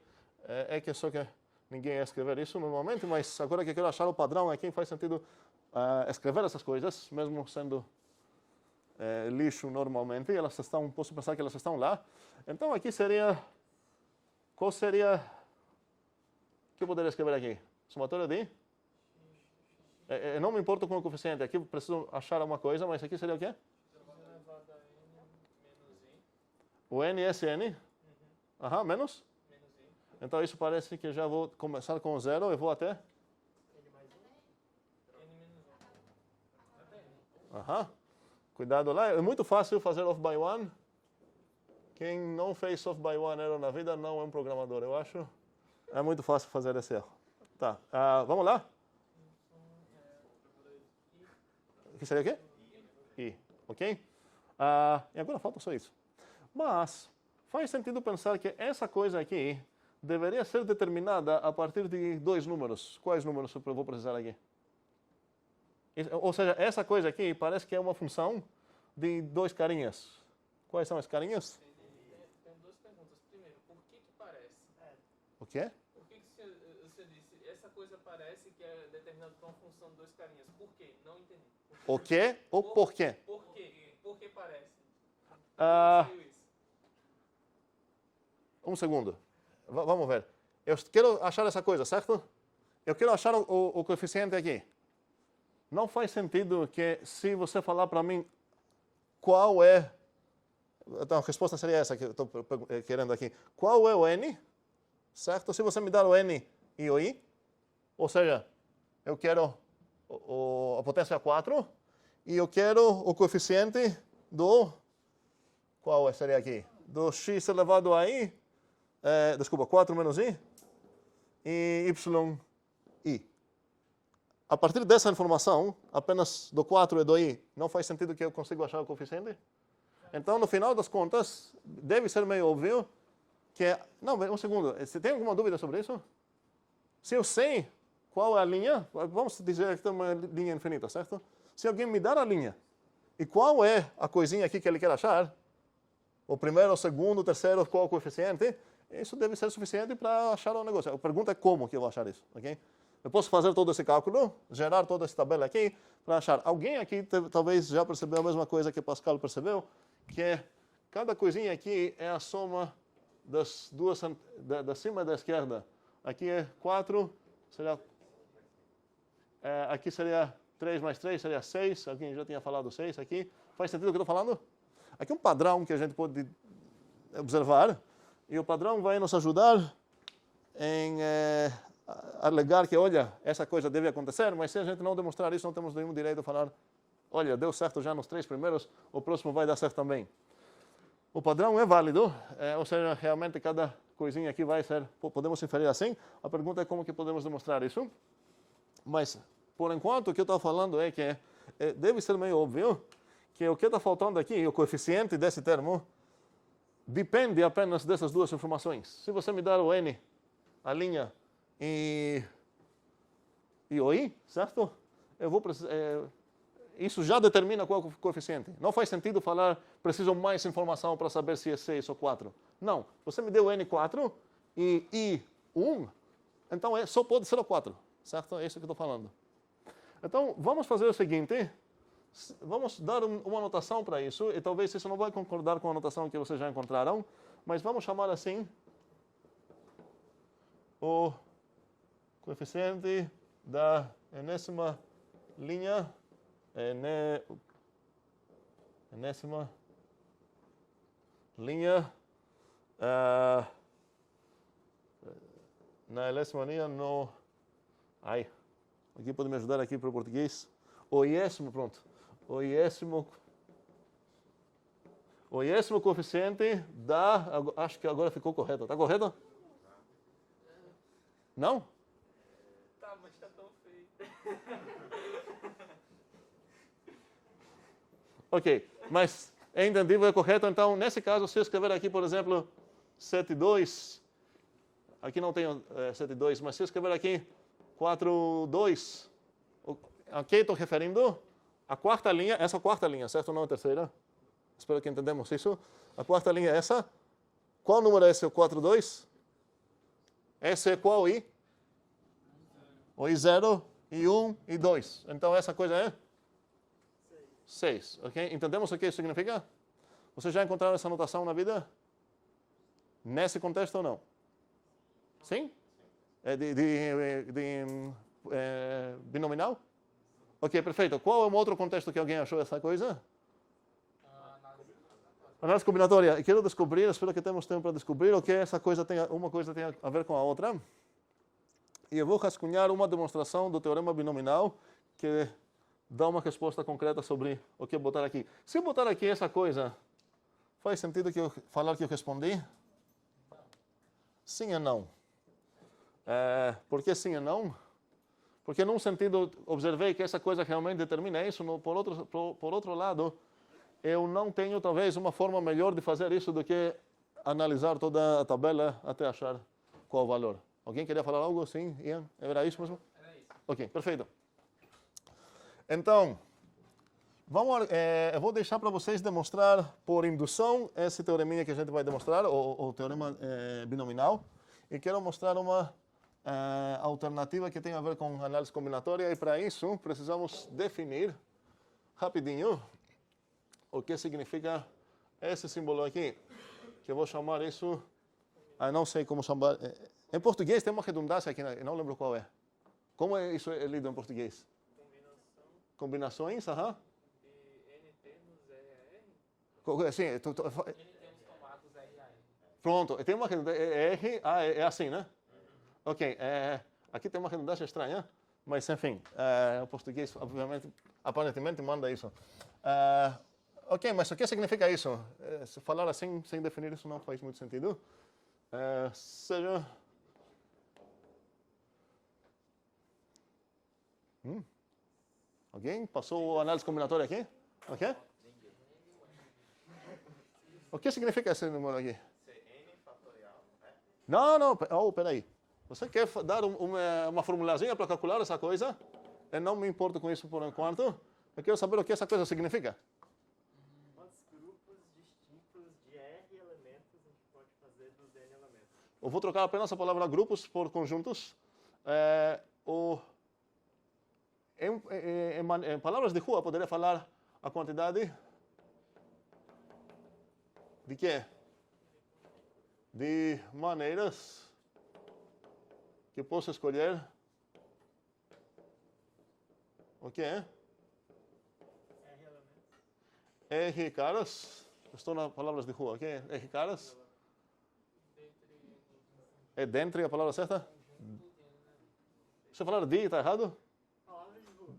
É que só que ninguém ia escrever isso normalmente, mas agora que eu quero achar o padrão aqui, faz sentido escrever essas coisas, mesmo sendo lixo normalmente. Posso pensar que elas estão lá. Então aqui seria, qual seria, o que eu poderia escrever aqui? Somatório de? Não me importo com o coeficiente, aqui preciso achar uma coisa, mas aqui seria o quê? O n, esse n? Aham, menos? Então isso parece que já vou começar com 0 e vou até? Aham. Cuidado lá, é muito fácil fazer off by one. Quem não fez off by one erro na vida não é um programador, eu acho. É muito fácil fazer esse erro. Tá, vamos lá? Que seria o quê? I, ok? E agora falta só isso. Mas faz sentido pensar que essa coisa aqui deveria ser determinada a partir de dois números. Quais números eu vou precisar aqui? Ou seja, essa coisa aqui parece que é uma função de dois carinhas. Quais são as carinhas? Tem duas perguntas. Primeiro, por que parece? O quê? Por que você disse, essa coisa parece que é determinada por uma função de dois carinhas? Por quê? Não entendi. O quê ou por quê? Por quê? Por que parece? Um segundo. Vamos ver. Eu quero achar essa coisa, certo? Eu quero achar o coeficiente aqui. Não faz sentido que se você falar para mim qual é... Então, a resposta seria essa que eu estou querendo aqui. Qual é o n? Certo? Se você me dar o n e o i, ou seja, eu quero a potência 4 e eu quero o coeficiente do... Qual seria aqui? Do x elevado a i, desculpa, 4 menos i, e yi. A partir dessa informação, apenas do 4 e do i, não faz sentido que eu consiga achar o coeficiente? Então, no final das contas, deve ser meio óbvio que... Não, um segundo, você tem alguma dúvida sobre isso? Se eu sei qual é a linha, vamos dizer que tem uma linha infinita, certo? Se alguém me dar a linha, e qual é a coisinha aqui que ele quer achar, o primeiro, o segundo, o terceiro, qual é o coeficiente, isso deve ser suficiente para achar o negócio. A pergunta é como que eu vou achar isso, ok? Eu posso fazer todo esse cálculo, gerar toda essa tabela aqui, para achar. Alguém aqui talvez já percebeu a mesma coisa que Pascal percebeu, que cada coisinha aqui é a soma das duas, da cima e da esquerda. Aqui é 4, seria, aqui seria 3 mais 3, seria 6. Alguém já tinha falado 6 aqui. Faz sentido o que eu estou falando? Aqui é um padrão que a gente pode observar. E o padrão vai nos ajudar em alegar que, olha, essa coisa deve acontecer, mas se a gente não demonstrar isso, não temos nenhum direito a falar, olha, deu certo já nos 3 primeiros, o próximo vai dar certo também. O padrão é válido, ou seja, realmente cada coisinha aqui vai ser, podemos inferir assim. A pergunta é como que podemos demonstrar isso. Mas, por enquanto, o que eu estou falando é que deve ser meio óbvio que o que está faltando aqui, o coeficiente desse termo, depende apenas dessas duas informações. Se você me dar o n, a linha, e o i, certo? Eu vou precisar... isso já determina qual é o coeficiente. Não faz sentido falar, preciso mais informação para saber se é 6 ou 4. Não. Você me deu n4 e i1, então só pode ser o 4. Certo? É isso que eu estou falando. Então, vamos fazer o seguinte. Vamos dar uma anotação para isso, e talvez isso não vai concordar com a anotação que vocês já encontraram, mas vamos chamar assim o coeficiente da enésima linha, enésima linha, na enésima linha no... Ai, alguém pode me ajudar aqui para o português? O iésimo, pronto. O iésimo coeficiente da... Acho que agora ficou correto. Está correto? Não? Tá, mas tá tão feio. Ok, mas é entendível, é correto. Então, nesse caso, se eu escrever aqui, por exemplo, 7,2, aqui não tenho 7,2, mas se eu escrever aqui 4,2, a que estou referindo? A quarta linha, essa quarta linha, certo? Não a terceira. Espero que entendamos isso. A quarta linha é essa. Qual número é esse? O 4,2? Esse é qual i? O i0, i1 e 2. Então, essa coisa é? 6. Ok? Entendemos o que isso significa? Vocês já encontraram essa notação na vida? Nesse contexto ou não? Sim? É de binominal? Ok, perfeito. Qual é um outro contexto que alguém achou essa coisa? Análise combinatória. E quero descobrir, espero que temos tempo para descobrir o que essa coisa tem, uma coisa tem a ver com a outra. E eu vou rascunhar uma demonstração do teorema binominal que dá uma resposta concreta sobre o que botar aqui. Se eu botar aqui essa coisa, faz sentido que eu falar que eu respondi? Sim e não. Por que sim e não? Porque, num sentido, observei que essa coisa realmente determina isso. Por outro lado, eu não tenho, talvez, uma forma melhor de fazer isso do que analisar toda a tabela até achar qual o valor. Alguém queria falar algo? Sim, Ian? Era isso mesmo? Era isso. Ok, perfeito. Então, eu vou deixar para vocês demonstrar por indução esse teoreminha que a gente vai demonstrar, o teorema binominal. E quero mostrar uma alternativa que tem a ver com análise combinatória, e para isso precisamos definir rapidinho o que significa esse símbolo aqui, que eu vou chamar isso, não sei como chamar, em português tem uma redundância aqui, eu não lembro qual é. Como isso é lido em português? Combinações, aham. De NT nos RAR? Sim, NT nos tomados RAR. pronto, tem uma redundância, é assim, né? Ok, aqui tem uma redundância estranha, mas enfim, o português, obviamente, aparentemente manda isso. Ok, mas o que significa isso? Se falar assim, sem definir isso, não faz muito sentido. Seja... Alguém passou a análise combinatória aqui? Ok? O que significa esse número aqui? N fatorial, né? Não, peraí. Você quer dar uma formulazinha para calcular essa coisa? Eu não me importo com isso por enquanto. Eu quero saber o que essa coisa significa. Quantos grupos distintos de R elementos a gente pode fazer dos N elementos? Eu vou trocar apenas a palavra grupos por conjuntos. Em palavras de rua, poderia falar a quantidade de quê? De maneiras que posso escolher o que é? R caras. Estou nas palavras de rua, ok? R caras. É dentre a palavra certa? Se eu falar de, está errado?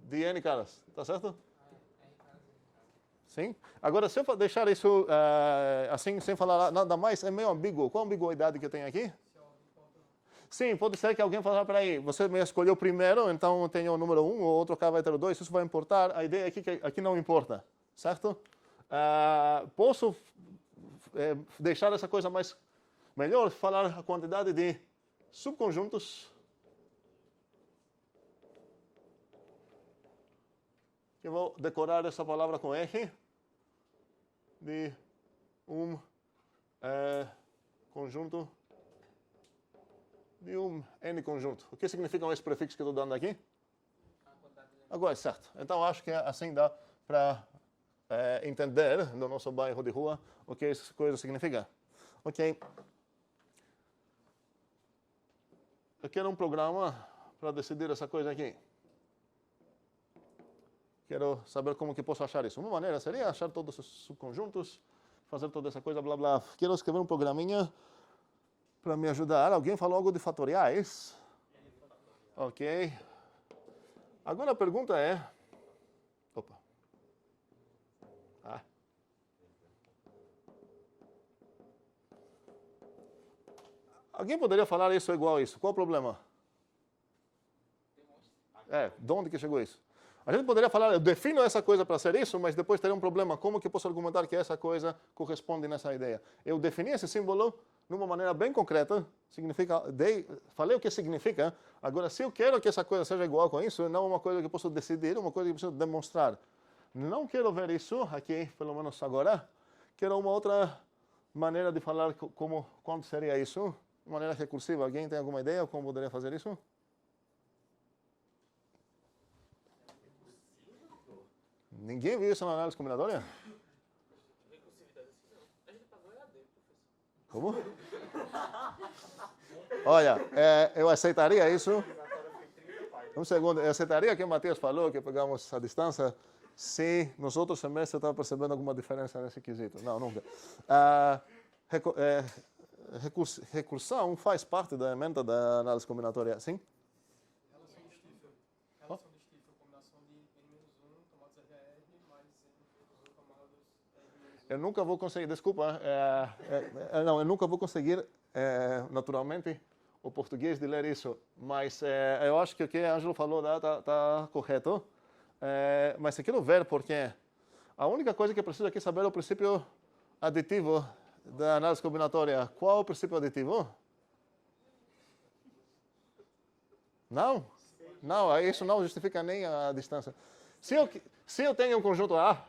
De N caras, está certo? Sim? Agora, se eu deixar isso assim, sem falar nada mais, é meio ambíguo. Qual a ambiguidade que eu tenho aqui? Sim, pode ser que alguém fale, peraí, você me escolheu primeiro, então eu tenho o número 1, o outro cara vai ter o 2, isso vai importar. A ideia é que aqui não importa, certo? Posso deixar essa coisa mais melhor, falar a quantidade de subconjuntos que eu vou decorar essa palavra com R de conjunto de N conjunto. O que significam esses prefixos que eu estou dando aqui? Agora, certo. Então, acho que assim dá para entender no nosso bairro de rua o que essas coisas significam. Ok. Eu quero um programa para decidir essa coisa aqui. Quero saber como que posso achar isso. Uma maneira seria achar todos os subconjuntos, fazer toda essa coisa, blá, blá. Quero escrever um programinha para me ajudar. Alguém falou algo de fatoriais? Ok. Agora a pergunta é... Opa. Alguém poderia falar isso igual a isso? Qual o problema? De onde que chegou isso? A gente poderia falar, eu defino essa coisa para ser isso, mas depois teria um problema. Como que eu posso argumentar que essa coisa corresponde nessa ideia? Eu defini esse símbolo de uma maneira bem concreta, falei o que significa. Agora, se eu quero que essa coisa seja igual com isso, não é uma coisa que eu posso decidir, é uma coisa que eu preciso demonstrar. Não quero ver isso aqui, pelo menos agora. Quero uma outra maneira de falar quando seria isso. De maneira recursiva. Alguém tem alguma ideia como poderia fazer isso? Ninguém viu isso na análise combinatória? Como? Olha, eu aceitaria isso. Um segundo, eu aceitaria o que o Matheus falou, que pegamos a distância, se nos outros semestres eu estava percebendo alguma diferença nesse quesito. Não, nunca. Recursão faz parte da emenda da análise combinatória, sim? Relação de Stiefel. Relação de Stiefel, combinação de N-1 tomados RR mais N-1 tomados R-1. Eu nunca vou conseguir, desculpa, eu nunca vou conseguir, naturalmente, o português de ler isso, mas eu acho que o que a Ângelo falou está correto, mas eu quero ver porque a única coisa que eu preciso aqui saber é o princípio aditivo da análise combinatória. Qual é o princípio aditivo? Não? Não, isso não justifica nem a distância. Se eu tenho um conjunto A,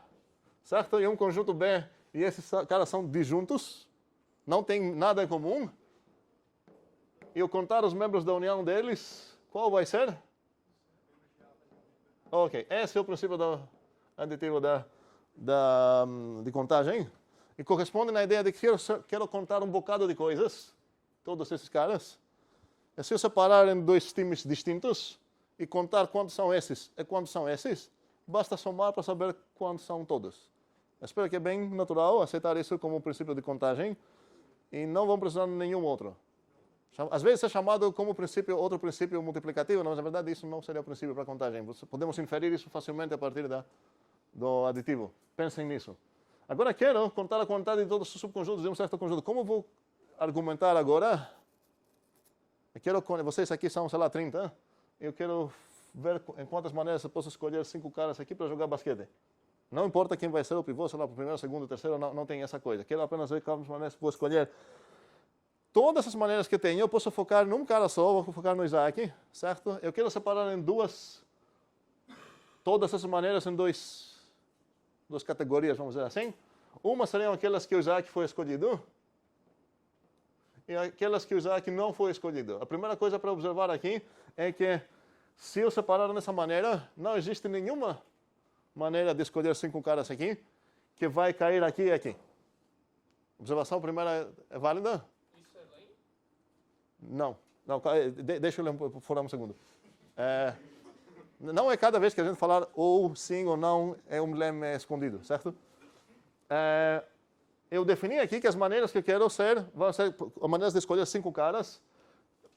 certo? E um conjunto B, e esses caras são disjuntos, não tem nada em comum, e eu contar os membros da união deles, qual vai ser? Ok, esse é o princípio aditivo de contagem. E corresponde na ideia de que quero contar um bocado de coisas, todos esses caras. E se eu separar em dois times distintos e contar quantos são esses e quantos são esses, basta somar para saber quantos são todos. Eu espero que é bem natural aceitar isso como um princípio de contagem e não vamos precisar de nenhum outro. Às vezes é chamado como outro princípio multiplicativo, mas na verdade isso não seria o princípio para contagem. Podemos inferir isso facilmente a partir do aditivo. Pensem nisso. Agora quero contar a quantidade de todos os subconjuntos de um certo conjunto. Como vou argumentar agora? Vocês aqui são, sei lá, 30. Eu quero ver em quantas maneiras eu posso escolher 5 caras aqui para jogar basquete. Não importa quem vai ser o pivô, sei lá, o primeiro, o segundo, o terceiro, não tem essa coisa. Quero apenas ver quantas maneiras vou escolher. Todas as maneiras que tenho, eu posso focar num cara só, vou focar no Isaac, certo? Eu quero separar em todas essas maneiras em duas categorias, vamos dizer assim. Uma seriam aquelas que o Isaac foi escolhido e aquelas que o Isaac não foi escolhido. A primeira coisa para observar aqui é que se eu separar dessa maneira, não existe nenhuma maneira de escolher 5 caras aqui que vai cair aqui e aqui. Observação primeira é válida? Isso é lei? Não. Deixa eu ler fora um segundo. Não é cada vez que a gente falar ou sim ou não é um lema escondido, certo? Eu defini aqui que as maneiras que eu quero ser vão ser maneiras de escolher 5 caras.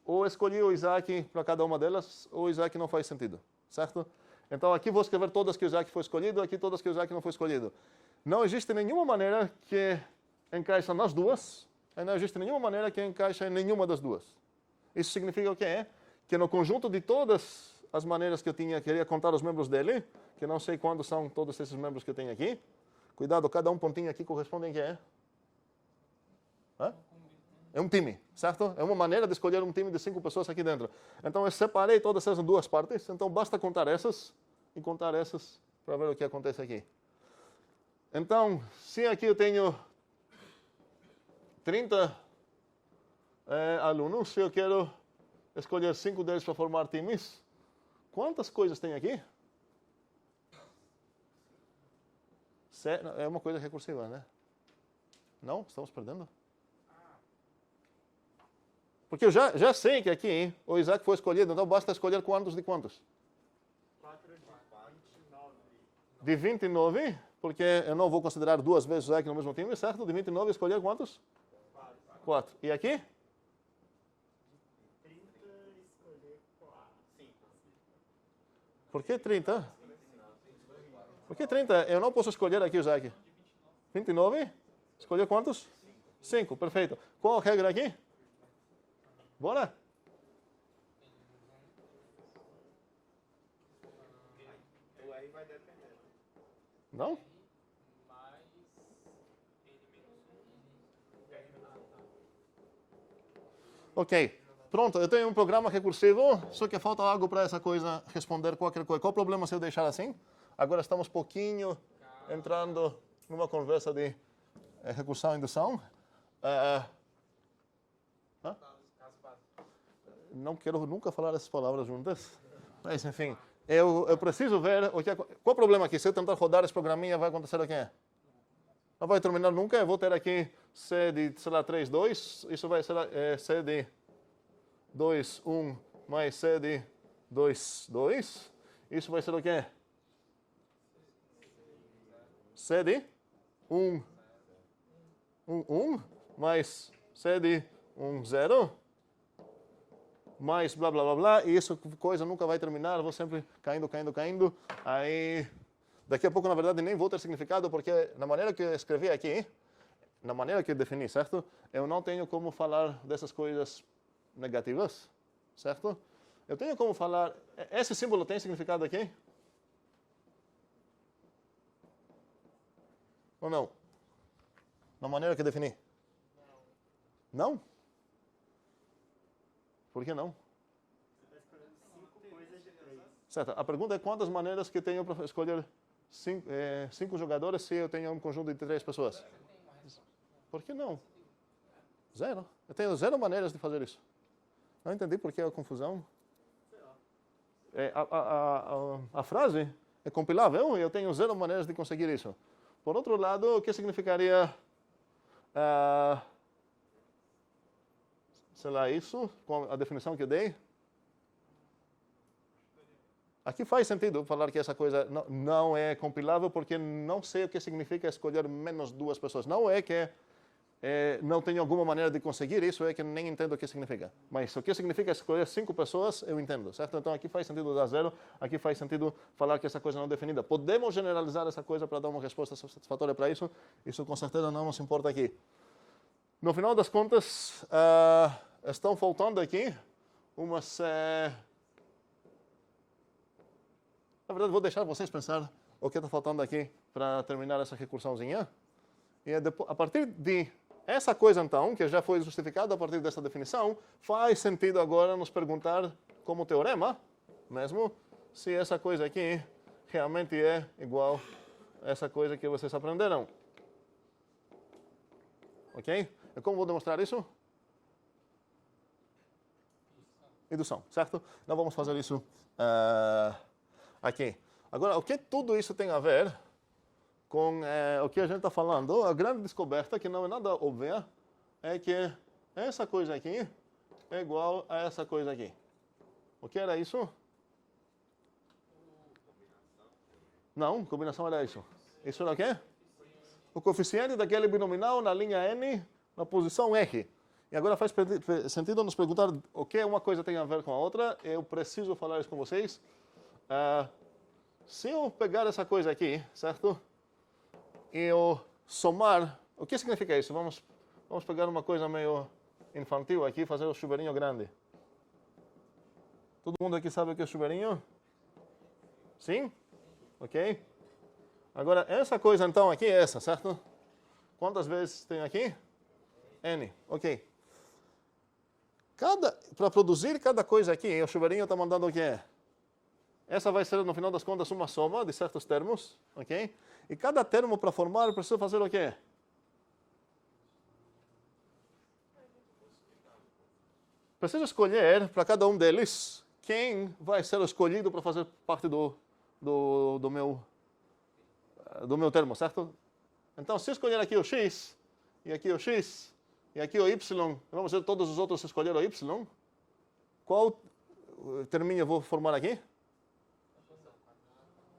Ou escolhi o Isaac para cada uma delas, ou o Isaac não faz sentido, certo? Então aqui vou escrever todas que o Isaac foi escolhido, aqui todas que o Isaac não foi escolhido. Não existe nenhuma maneira que encaixa nas duas, e não existe nenhuma maneira que encaixa em nenhuma das duas. Isso significa o quê? Que no conjunto de todas as maneiras que eu queria contar os membros dele, que não sei quantos são todos esses membros que eu tenho aqui. Cuidado, cada um pontinho aqui corresponde a quê? É um time, certo? É uma maneira de escolher um time de 5 pessoas aqui dentro. Então eu separei todas essas em 2 partes, então basta contar essas e contar essas para ver o que acontece aqui. Então, se aqui eu tenho 30 alunos, se eu quero escolher 5 deles para formar times, quantas coisas tem aqui? É uma coisa recursiva, né? Não? Estamos perdendo? Porque eu já sei que aqui o Isaac foi escolhido, então basta escolher quantos de quantos? 4 de 29. De 29, porque eu não vou considerar 2 vezes o Isaac no mesmo time, certo? De 29 escolher quantos? 4. E aqui? 30 escolher 4. 5. Por que 30? Por que 30? Eu não posso escolher aqui o Isaac. 29? Escolher quantos? 5, perfeito. Qual a regra aqui? Bora? O R vai depender. Não? Mais N menos 1. Ok. Pronto, eu tenho um programa recursivo, só que falta algo para essa coisa responder qualquer coisa. Qual o problema se eu deixar assim? Agora estamos pouquinho entrando numa conversa de recursão e indução. Não quero nunca falar essas palavras juntas. Mas, enfim, eu preciso ver qual o problema aqui. Se eu tentar rodar esse programinha, vai acontecer o quê? Não vai terminar nunca. Eu vou ter aqui C de, sei lá, 3, 2. Isso vai ser C de 2, 1, mais C de 2, 2. Isso vai ser o quê? C de 1, 1, mais C de 1, 0. Mais blá blá blá blá, e isso coisa nunca vai terminar, vou sempre caindo. Aí, daqui a pouco, na verdade, nem vou ter significado, porque na maneira que eu escrevi aqui, na maneira que eu defini, certo? Eu não tenho como falar dessas coisas negativas, certo? Eu tenho como falar. Esse símbolo tem significado aqui? Ou não? Na maneira que eu defini? Não? Por que não? Você está escolhendo 5 coisas de 3. Certo. A pergunta é quantas maneiras que tenho para escolher 5 jogadores se eu tenho um conjunto de 3 pessoas? Por que não? 0. Eu tenho 0 maneiras de fazer isso. Não entendi por que a confusão. A frase é compilável e eu tenho 0 maneiras de conseguir isso. Por outro lado, o que significaria... sei lá, isso, com a definição que eu dei. Aqui faz sentido falar que essa coisa não é compilável, porque não sei o que significa escolher menos 2 pessoas. Não é que não tenho alguma maneira de conseguir isso, é que nem entendo o que significa. Mas o que significa escolher 5 pessoas, eu entendo, certo? Então aqui faz sentido dar 0, aqui faz sentido falar que essa coisa não é definida. Podemos generalizar essa coisa para dar uma resposta satisfatória para isso, isso com certeza não nos importa aqui. No final das contas, estão faltando aqui umas... Na verdade, vou deixar vocês pensar o que está faltando aqui para terminar essa recursãozinha. E depois, a partir de essa coisa, então, que já foi justificada a partir dessa definição, faz sentido agora nos perguntar, como teorema, mesmo, se essa coisa aqui realmente é igual a essa coisa que vocês aprenderam. Ok? E como vou demonstrar isso? Indução, certo? Não vamos fazer isso aqui. Agora, o que tudo isso tem a ver com o que a gente está falando, a grande descoberta, que não é nada óbvia, é que essa coisa aqui é igual a essa coisa aqui. O que era isso? Não, combinação era isso. Isso era o quê? O coeficiente daquele binominal na linha N, na posição R. E agora faz sentido nos perguntar o que uma coisa tem a ver com a outra. Eu preciso falar isso com vocês. Se eu pegar essa coisa aqui, certo? E eu somar, o que significa isso? Vamos pegar uma coisa meio infantil aqui, fazer o chuveirinho grande. Todo mundo aqui sabe o que é chuveirinho? Sim? Ok? Agora, essa coisa então aqui é essa, certo? Quantas vezes tem aqui? N. Ok. Para produzir cada coisa aqui, o chuveirinho está mandando o que é? Essa vai ser, no final das contas, uma soma de certos termos, ok? E cada termo para formar, eu preciso fazer o quê? Preciso escolher para cada um deles quem vai ser escolhido para fazer parte do meu termo, certo? Então, se escolher aqui o x, e aqui o x, e aqui o y, vamos ver todos os outros escolher o y, qual terminho eu vou formar aqui?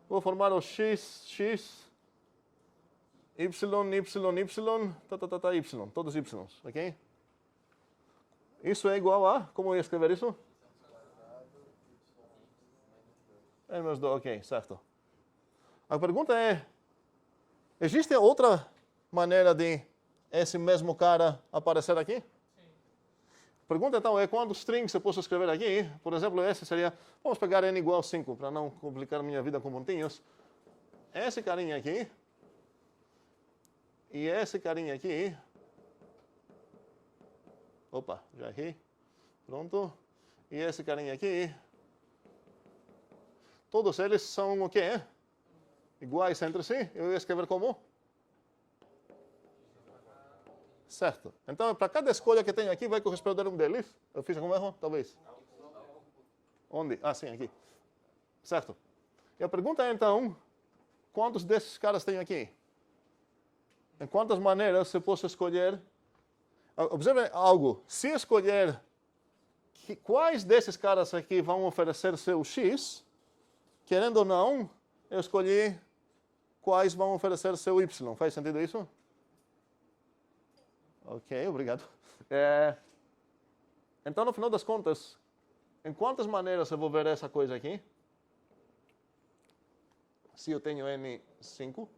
Vou formar o x, x, y, y, todos y, ok? Isso é igual a, como eu ia escrever isso? N menos 2, ok, certo. A pergunta é, existe outra maneira de esse mesmo cara aparecer aqui? Sim. A pergunta então é quantos strings eu posso escrever aqui? Por exemplo, esse seria, vamos pegar n igual a 5, para não complicar minha vida com pontinhos. Esse carinha aqui, e esse carinha aqui, opa, já errei, pronto, e esse carinha aqui, todos eles são o quê? Iguais entre si, eu ia escrever como? Certo. Então, para cada escolha que tem aqui, vai corresponder um deles. Eu fiz algum erro? Talvez. Onde? Ah, sim, aqui. Certo. E a pergunta é, então, quantos desses caras tem aqui? Em quantas maneiras eu posso escolher? Observe algo. Se escolher quais desses caras aqui vão oferecer seu X, querendo ou não, eu escolhi quais vão oferecer seu Y. Faz sentido isso? Ok, obrigado. Então, no final das contas, em quantas maneiras eu vou ver essa coisa aqui? Se eu tenho N5.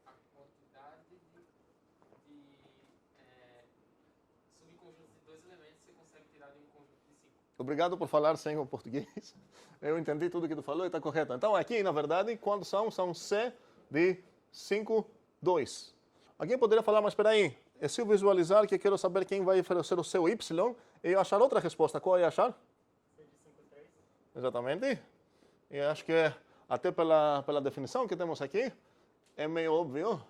A quantidade de subconjuntos de dois elementos você consegue tirar de um conjunto de 5. Obrigado por falar sem o português. Eu entendi tudo que tu falou e está correto. Então, aqui, na verdade, quando são C de 5, 2. Alguém poderia falar, mas espera aí, é se eu visualizar que eu quero saber quem vai oferecer o seu Y e achar outra resposta. Qual é achar? C de 5, 3. Exatamente. E acho que até pela definição que temos aqui, é meio óbvio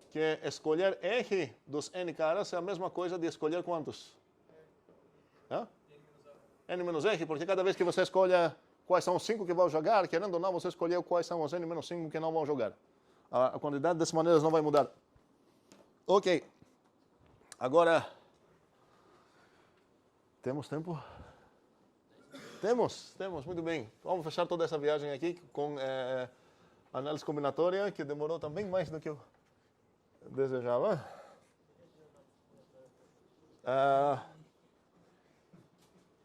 que escolher R dos N caras é a mesma coisa de escolher quantos? N menos R, porque cada vez que você escolhe quais são os 5 que vão jogar, querendo ou não, você escolheu quais são os N menos 5 que não vão jogar. A quantidade dessas maneiras não vai mudar. Ok. Agora, temos tempo? Temos, muito bem. Vamos fechar toda essa viagem aqui com análise combinatória, que demorou também mais do que eu desejava.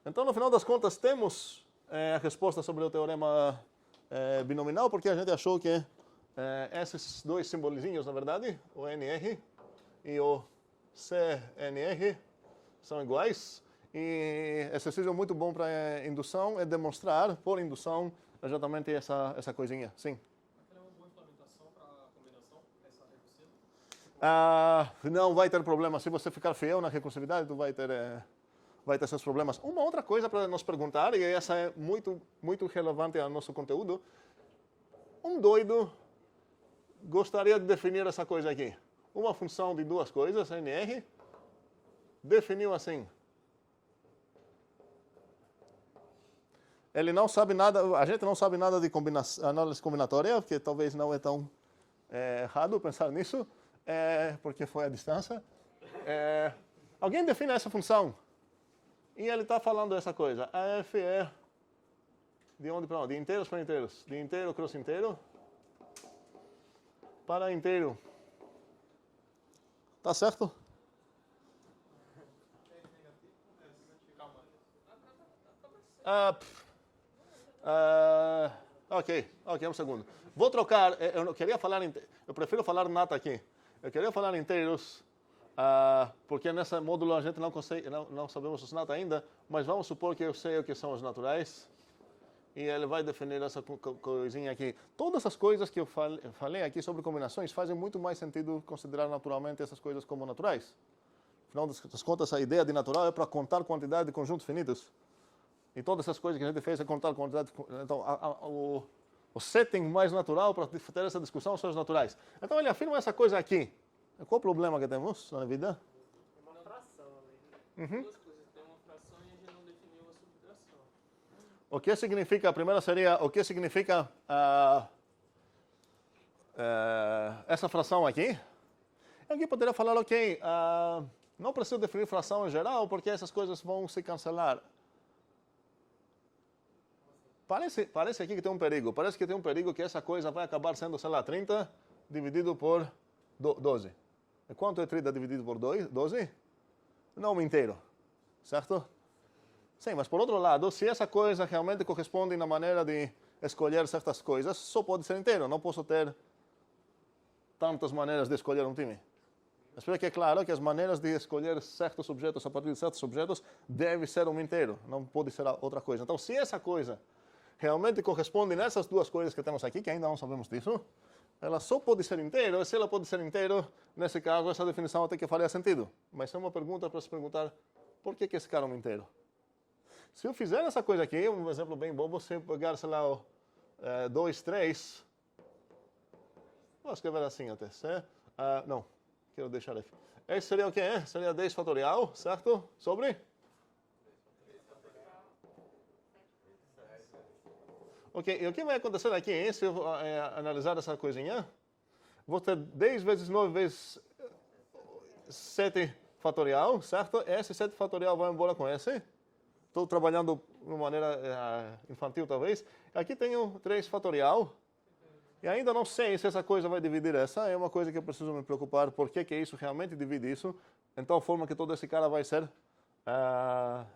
Então, no final das contas, temos a resposta sobre o teorema binominal, porque a gente achou que esses dois simbolizinhos, na verdade, o NR e o CNR, são iguais. E exercício muito bom para indução é demonstrar, por indução, exatamente essa coisinha. Sim. Aquela é uma boa implementação para a combinação, essa recursiva? Não vai ter problema. Se você ficar fiel na recursividade, tu vai ter seus problemas. Uma outra coisa para nos perguntar, e essa é muito, muito relevante ao nosso conteúdo. Um doido gostaria de definir essa coisa aqui. Uma função de duas coisas, NR, definiu assim. ele não sabe nada, a gente não sabe nada de análise combinatória, porque talvez não é tão errado pensar nisso, porque foi a distância. Alguém define essa função, e ele está falando essa coisa. A f é de onde para onde? De inteiros para inteiros. De inteiro cross inteiro para inteiro. Tá certo? Ok, um segundo. Vou trocar, eu queria falar, eu prefiro falar nata aqui. Eu queria falar inteiros, porque nesse módulo a gente não consegue, não sabemos os nata ainda, mas vamos supor que eu sei o que são os naturais. E ele vai definir essa coisinha aqui. Todas as coisas que eu falei aqui sobre combinações fazem muito mais sentido considerar naturalmente essas coisas como naturais. Afinal das contas, a ideia de natural é para contar quantidade de conjuntos finitos. E todas essas coisas que a gente fez é contar quantidade. Então, o setting mais natural para ter essa discussão são os naturais. Então, ele afirma essa coisa aqui. Qual o problema que temos na vida? É uma fração ali. Duas coisas, tem uma fração e a gente não definiu a subtração. O que significa, a primeira seria, o que significa essa fração aqui? Alguém poderia falar, ok, não preciso definir fração em geral, porque essas coisas vão se cancelar. Parece aqui que tem um perigo. Parece que tem um perigo que essa coisa vai acabar sendo, sei lá, 30 dividido por 12. E quanto é 30 dividido por 12? Não inteiro, certo? Sim, mas por outro lado, se essa coisa realmente corresponde na maneira de escolher certas coisas, só pode ser inteiro. Não posso ter tantas maneiras de escolher um time. Espero que é claro que as maneiras de escolher certos objetos a partir de certos objetos deve ser um inteiro, não pode ser outra coisa. Então, se essa coisa realmente corresponde nessas duas coisas que temos aqui, que ainda não sabemos disso, ela só pode ser inteiro, e se ela pode ser inteiro, nesse caso, essa definição até que faria sentido. Mas é uma pergunta para se perguntar, por que esse cara é um inteiro? Se eu fizer essa coisa aqui, um exemplo bem bobo, se eu pegar, sei lá, o 2, 3, vou escrever assim até, não, quero deixar F. Esse seria o quê? Seria 10 fatorial, certo? Sobre? Ok, e o que vai acontecer aqui, se eu analisar essa coisinha? Vou ter 10 vezes 9 vezes 7 fatorial, certo? Esse 7 fatorial vai embora com esse. Estou trabalhando de uma maneira infantil, talvez. Aqui tenho 3 fatorial. E ainda não sei se essa coisa vai dividir essa. É uma coisa que eu preciso me preocupar. Por que isso realmente divide isso? Em tal forma que todo esse cara vai ser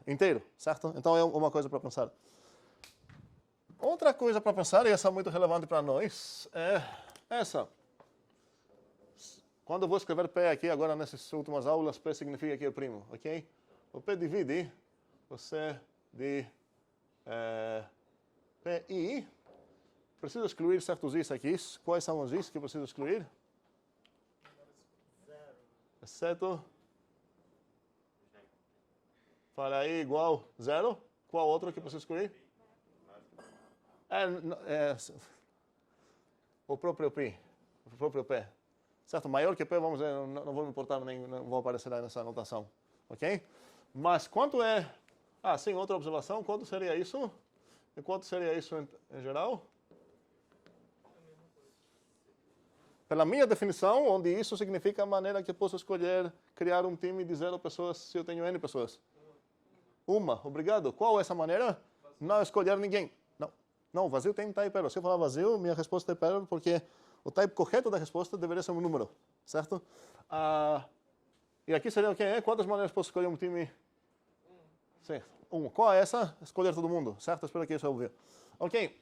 inteiro, certo? Então é uma coisa para pensar. Outra coisa para pensar, e essa é muito relevante para nós, é essa. Quando eu vou escrever P aqui, agora nessas últimas aulas, P significa que é primo, ok? O P divide você de PI. Preciso excluir certos Is aqui. Quais são os Is que eu preciso excluir? Exceto para I igual 0. Qual outro que eu preciso excluir? O próprio P. O próprio P. Certo? Maior que P, vamos dizer, não vou me importar, nem não vou aparecer aí nessa anotação. Ok? Mas quanto é... sim, outra observação. Quanto seria isso? E quanto seria isso em geral? Pela minha definição, onde isso significa a maneira que eu posso escolher criar um time de 0 pessoas se eu tenho N pessoas. Uma, obrigado. Qual é essa maneira? Não escolher ninguém. Não, vazio tem type error. Se eu falar vazio, minha resposta é type error, porque o type correto da resposta deveria ser um número, certo? E aqui seria o quê? Quantas maneiras posso escolher um time? Sim, Qual é essa? Escolher todo mundo, certo? Espero que isso é óbvio. Ok.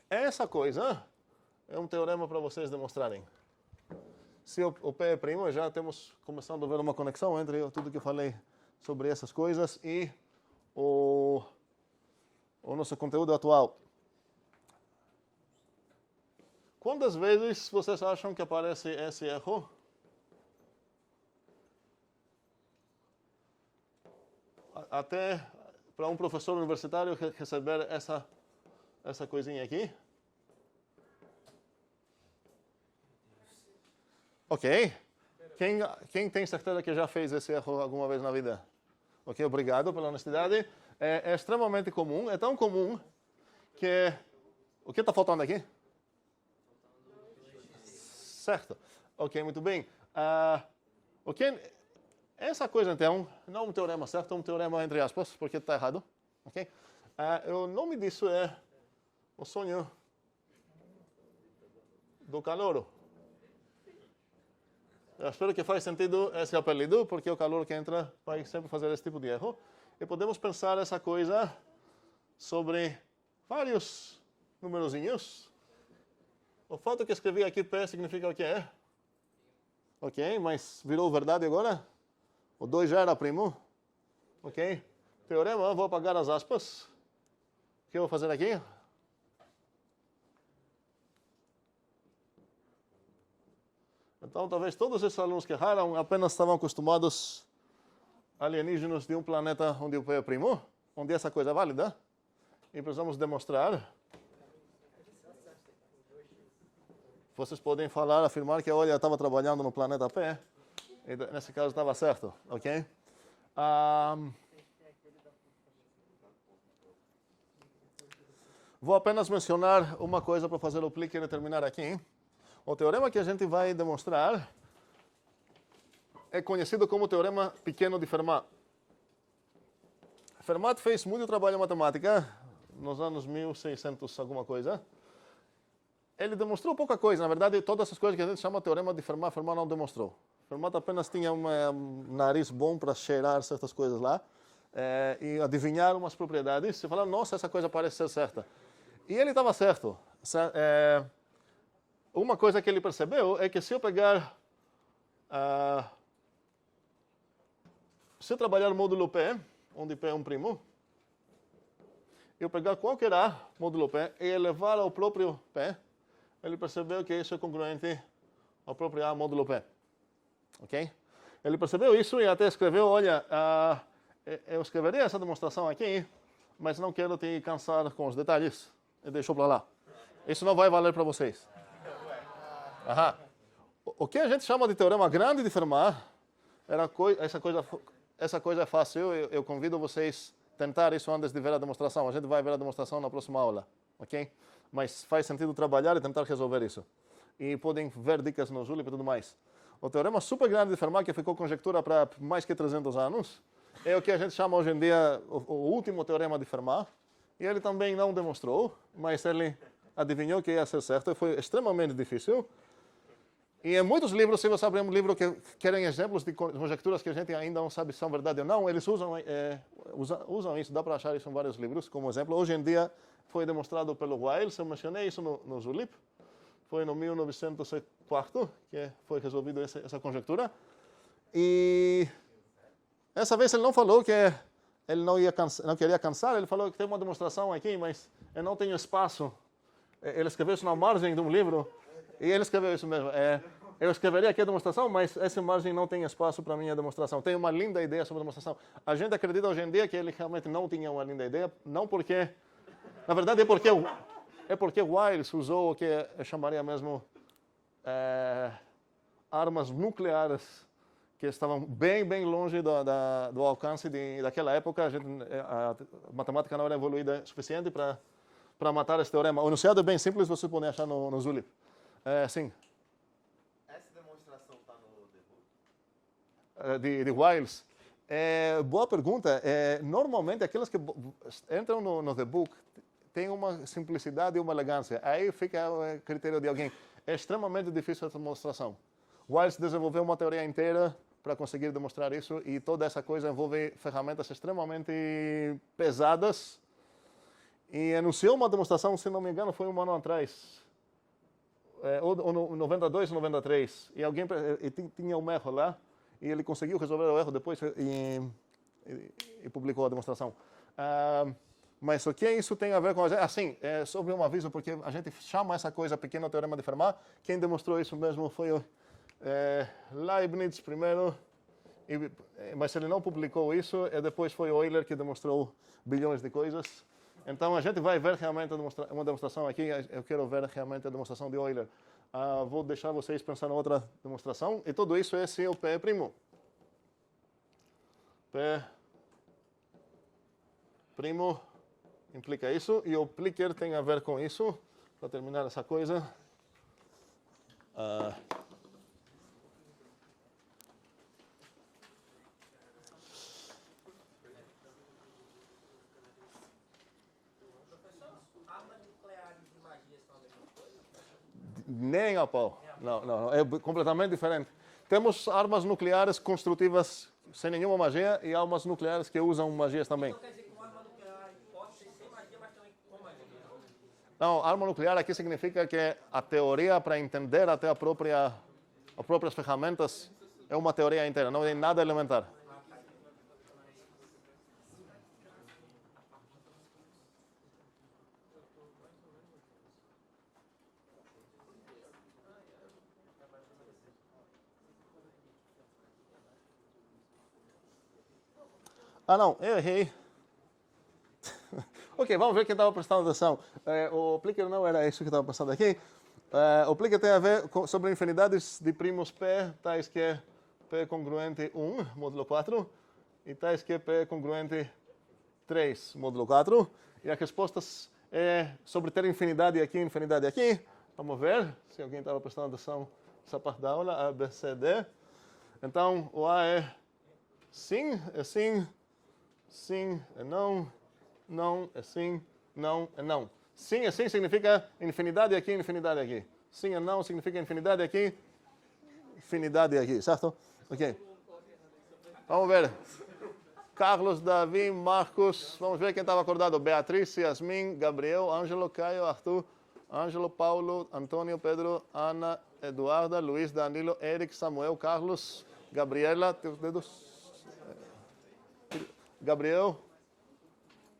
Essa coisa é um teorema para vocês demonstrarem. Se o P é primo, já temos começando a ver uma conexão entre tudo que eu falei sobre essas coisas e o nosso conteúdo atual. Quantas vezes vocês acham que aparece esse erro? Até para um professor universitário receber essa coisinha aqui? Ok. Quem tem certeza que já fez esse erro alguma vez na vida? Ok, obrigado pela honestidade. É extremamente comum, é tão comum que... O que está faltando aqui? Certo. Ok, muito bem. Ok, essa coisa então, não um teorema certo, é um teorema entre aspas, porque está errado. Ok? O nome disso é o sonho do calouro. Eu espero que faz sentido esse apelido, porque o calouro que entra vai sempre fazer esse tipo de erro. E podemos pensar essa coisa sobre vários numerozinhos. O fato que escrevi aqui P significa o que é? Ok, mas virou verdade agora? O 2 já era primo. Ok? Teorema, vou apagar as aspas. O que eu vou fazer aqui? Então, talvez todos esses alunos que erraram apenas estavam acostumados alienígenas de um planeta onde o P é primo, onde essa coisa é válida. E precisamos demonstrar. Vocês podem falar, afirmar que, olha, eu estava trabalhando no planeta P. E nesse caso estava certo, ok? Vou apenas mencionar uma coisa para fazer o clique e terminar aqui. O teorema que a gente vai demonstrar é conhecido como o teorema pequeno de Fermat. Fermat fez muito trabalho em matemática nos anos 1600 alguma coisa. Ele demonstrou pouca coisa. Na verdade, todas essas coisas que a gente chama de teorema de Fermat, Fermat não demonstrou. Fermat apenas tinha um nariz bom para cheirar certas coisas lá e adivinhar umas propriedades. Você fala, nossa, essa coisa parece ser certa. E ele estava certo. Uma coisa que ele percebeu é que se eu pegar... se eu trabalhar o módulo P, onde P é um primo, eu pegar qualquer A, módulo P, e elevar ao próprio P, ele percebeu que isso é congruente ao próprio A, módulo P. Ok? Ele percebeu isso e até escreveu, olha, eu escreveria essa demonstração aqui, mas não quero te cansar com os detalhes. E deixou para lá. Isso não vai valer para vocês. Aham. O que a gente chama de teorema grande de Fermat, essa coisa é fácil, eu convido vocês a tentar isso antes de ver a demonstração. A gente vai ver a demonstração na próxima aula, ok? Mas faz sentido trabalhar e tentar resolver isso. E podem ver dicas no Zulip e tudo mais. O teorema super grande de Fermat, que ficou conjectura para mais que 300 anos, é o que a gente chama hoje em dia o último teorema de Fermat. E ele também não demonstrou, mas ele adivinhou que ia ser certo. E foi extremamente difícil. E em muitos livros, se você abrir um livro que querem exemplos de conjecturas que a gente ainda não sabe se são verdade ou não, eles usam isso, dá para achar isso em vários livros, como exemplo. Hoje em dia foi demonstrado pelo Wiles, eu mencionei isso no Zulip, foi no 1904 que foi resolvido essa conjectura. E essa vez ele não falou que ele não queria cansar, ele falou que tem uma demonstração aqui, mas eu não tenho espaço. Ele escreveu isso na margem de um livro. E ele escreveu isso mesmo. Eu escreveria aqui a demonstração, mas essa margem não tem espaço para a minha demonstração. Tem uma linda ideia sobre a demonstração. A gente acredita hoje em dia que ele realmente não tinha uma linda ideia, não porque... Na verdade, é porque Wiles usou o que eu chamaria mesmo armas nucleares que estavam bem, bem longe do alcance daquela época. A matemática não era evoluída o suficiente para matar esse teorema. O enunciado é bem simples, vocês podem achar no Zulip. Sim. Essa demonstração está no The Book? De Wiles. Boa pergunta. Normalmente, aquelas que entram no The Book têm uma simplicidade e uma elegância. Aí fica o critério de alguém. É extremamente difícil essa demonstração. Wiles desenvolveu uma teoria inteira para conseguir demonstrar isso e toda essa coisa envolve ferramentas extremamente pesadas. E anunciou uma demonstração, se não me engano, foi um ano atrás. Ou no 92 ou 93, e alguém tinha um erro lá, e ele conseguiu resolver o erro depois e publicou a demonstração. Mas o que isso tem a ver com a gente? Assim, sobre um aviso, porque a gente chama essa coisa pequeno teorema de Fermat. Quem demonstrou isso mesmo foi o Leibniz primeiro, mas ele não publicou isso, e depois foi Euler que demonstrou bilhões de coisas. Então, a gente vai ver realmente uma demonstração aqui. Eu quero ver realmente a demonstração de Euler. Vou deixar vocês pensar em outra demonstração. E tudo isso é se o P é primo. P primo implica isso, e o plicker tem a ver com isso, para terminar essa coisa. Nem a pau. Não, é completamente diferente. Temos armas nucleares construtivas sem nenhuma magia e armas nucleares que usam magias também. Quer dizer que uma arma nuclear pode ser sem magia, mas também com magia. Não, arma nuclear aqui significa que a teoria para entender até as próprias ferramentas é uma teoria inteira, não é nada elementar. Ah, não, eu errei. Ok, vamos ver quem estava prestando atenção. O plicker não era isso que estava passando aqui. O plicker tem a ver sobre infinidades de primos P, tais que P congruente 1, módulo 4, e tais que P congruente 3, módulo 4. E as respostas é sobre ter infinidade aqui, infinidade aqui. Vamos ver se alguém estava prestando atenção nessa parte da aula, A, B, C, D. Então, o A é sim, sim é não, não é sim, não é não. Sim é sim significa infinidade aqui, infinidade aqui. Sim é não significa infinidade aqui, infinidade aqui, certo? Ok. Vamos ver. Carlos, Davi, Marcos. Vamos ver quem estava acordado. Beatriz, Yasmin, Gabriel, Ângelo, Caio, Arthur, Ângelo, Paulo, Antônio, Pedro, Ana, Eduarda, Luiz, Danilo, Eric, Samuel, Carlos, Gabriela, teus dedos. Gabriel,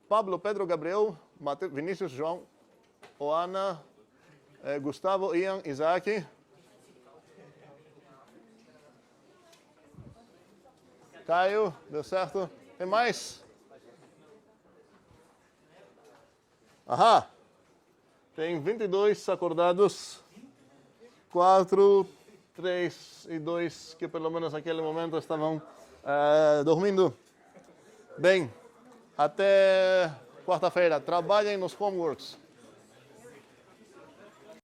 Pablo, Pedro, Gabriel, Mateus, Vinícius, João, Oana, Gustavo, Ian, Isaac. Caio, deu certo. Tem mais? Ahá. Tem 22 acordados. 4, 3 e 2 que pelo menos naquele momento estavam dormindo. Bem, até quarta-feira. Trabalhem nos homeworks.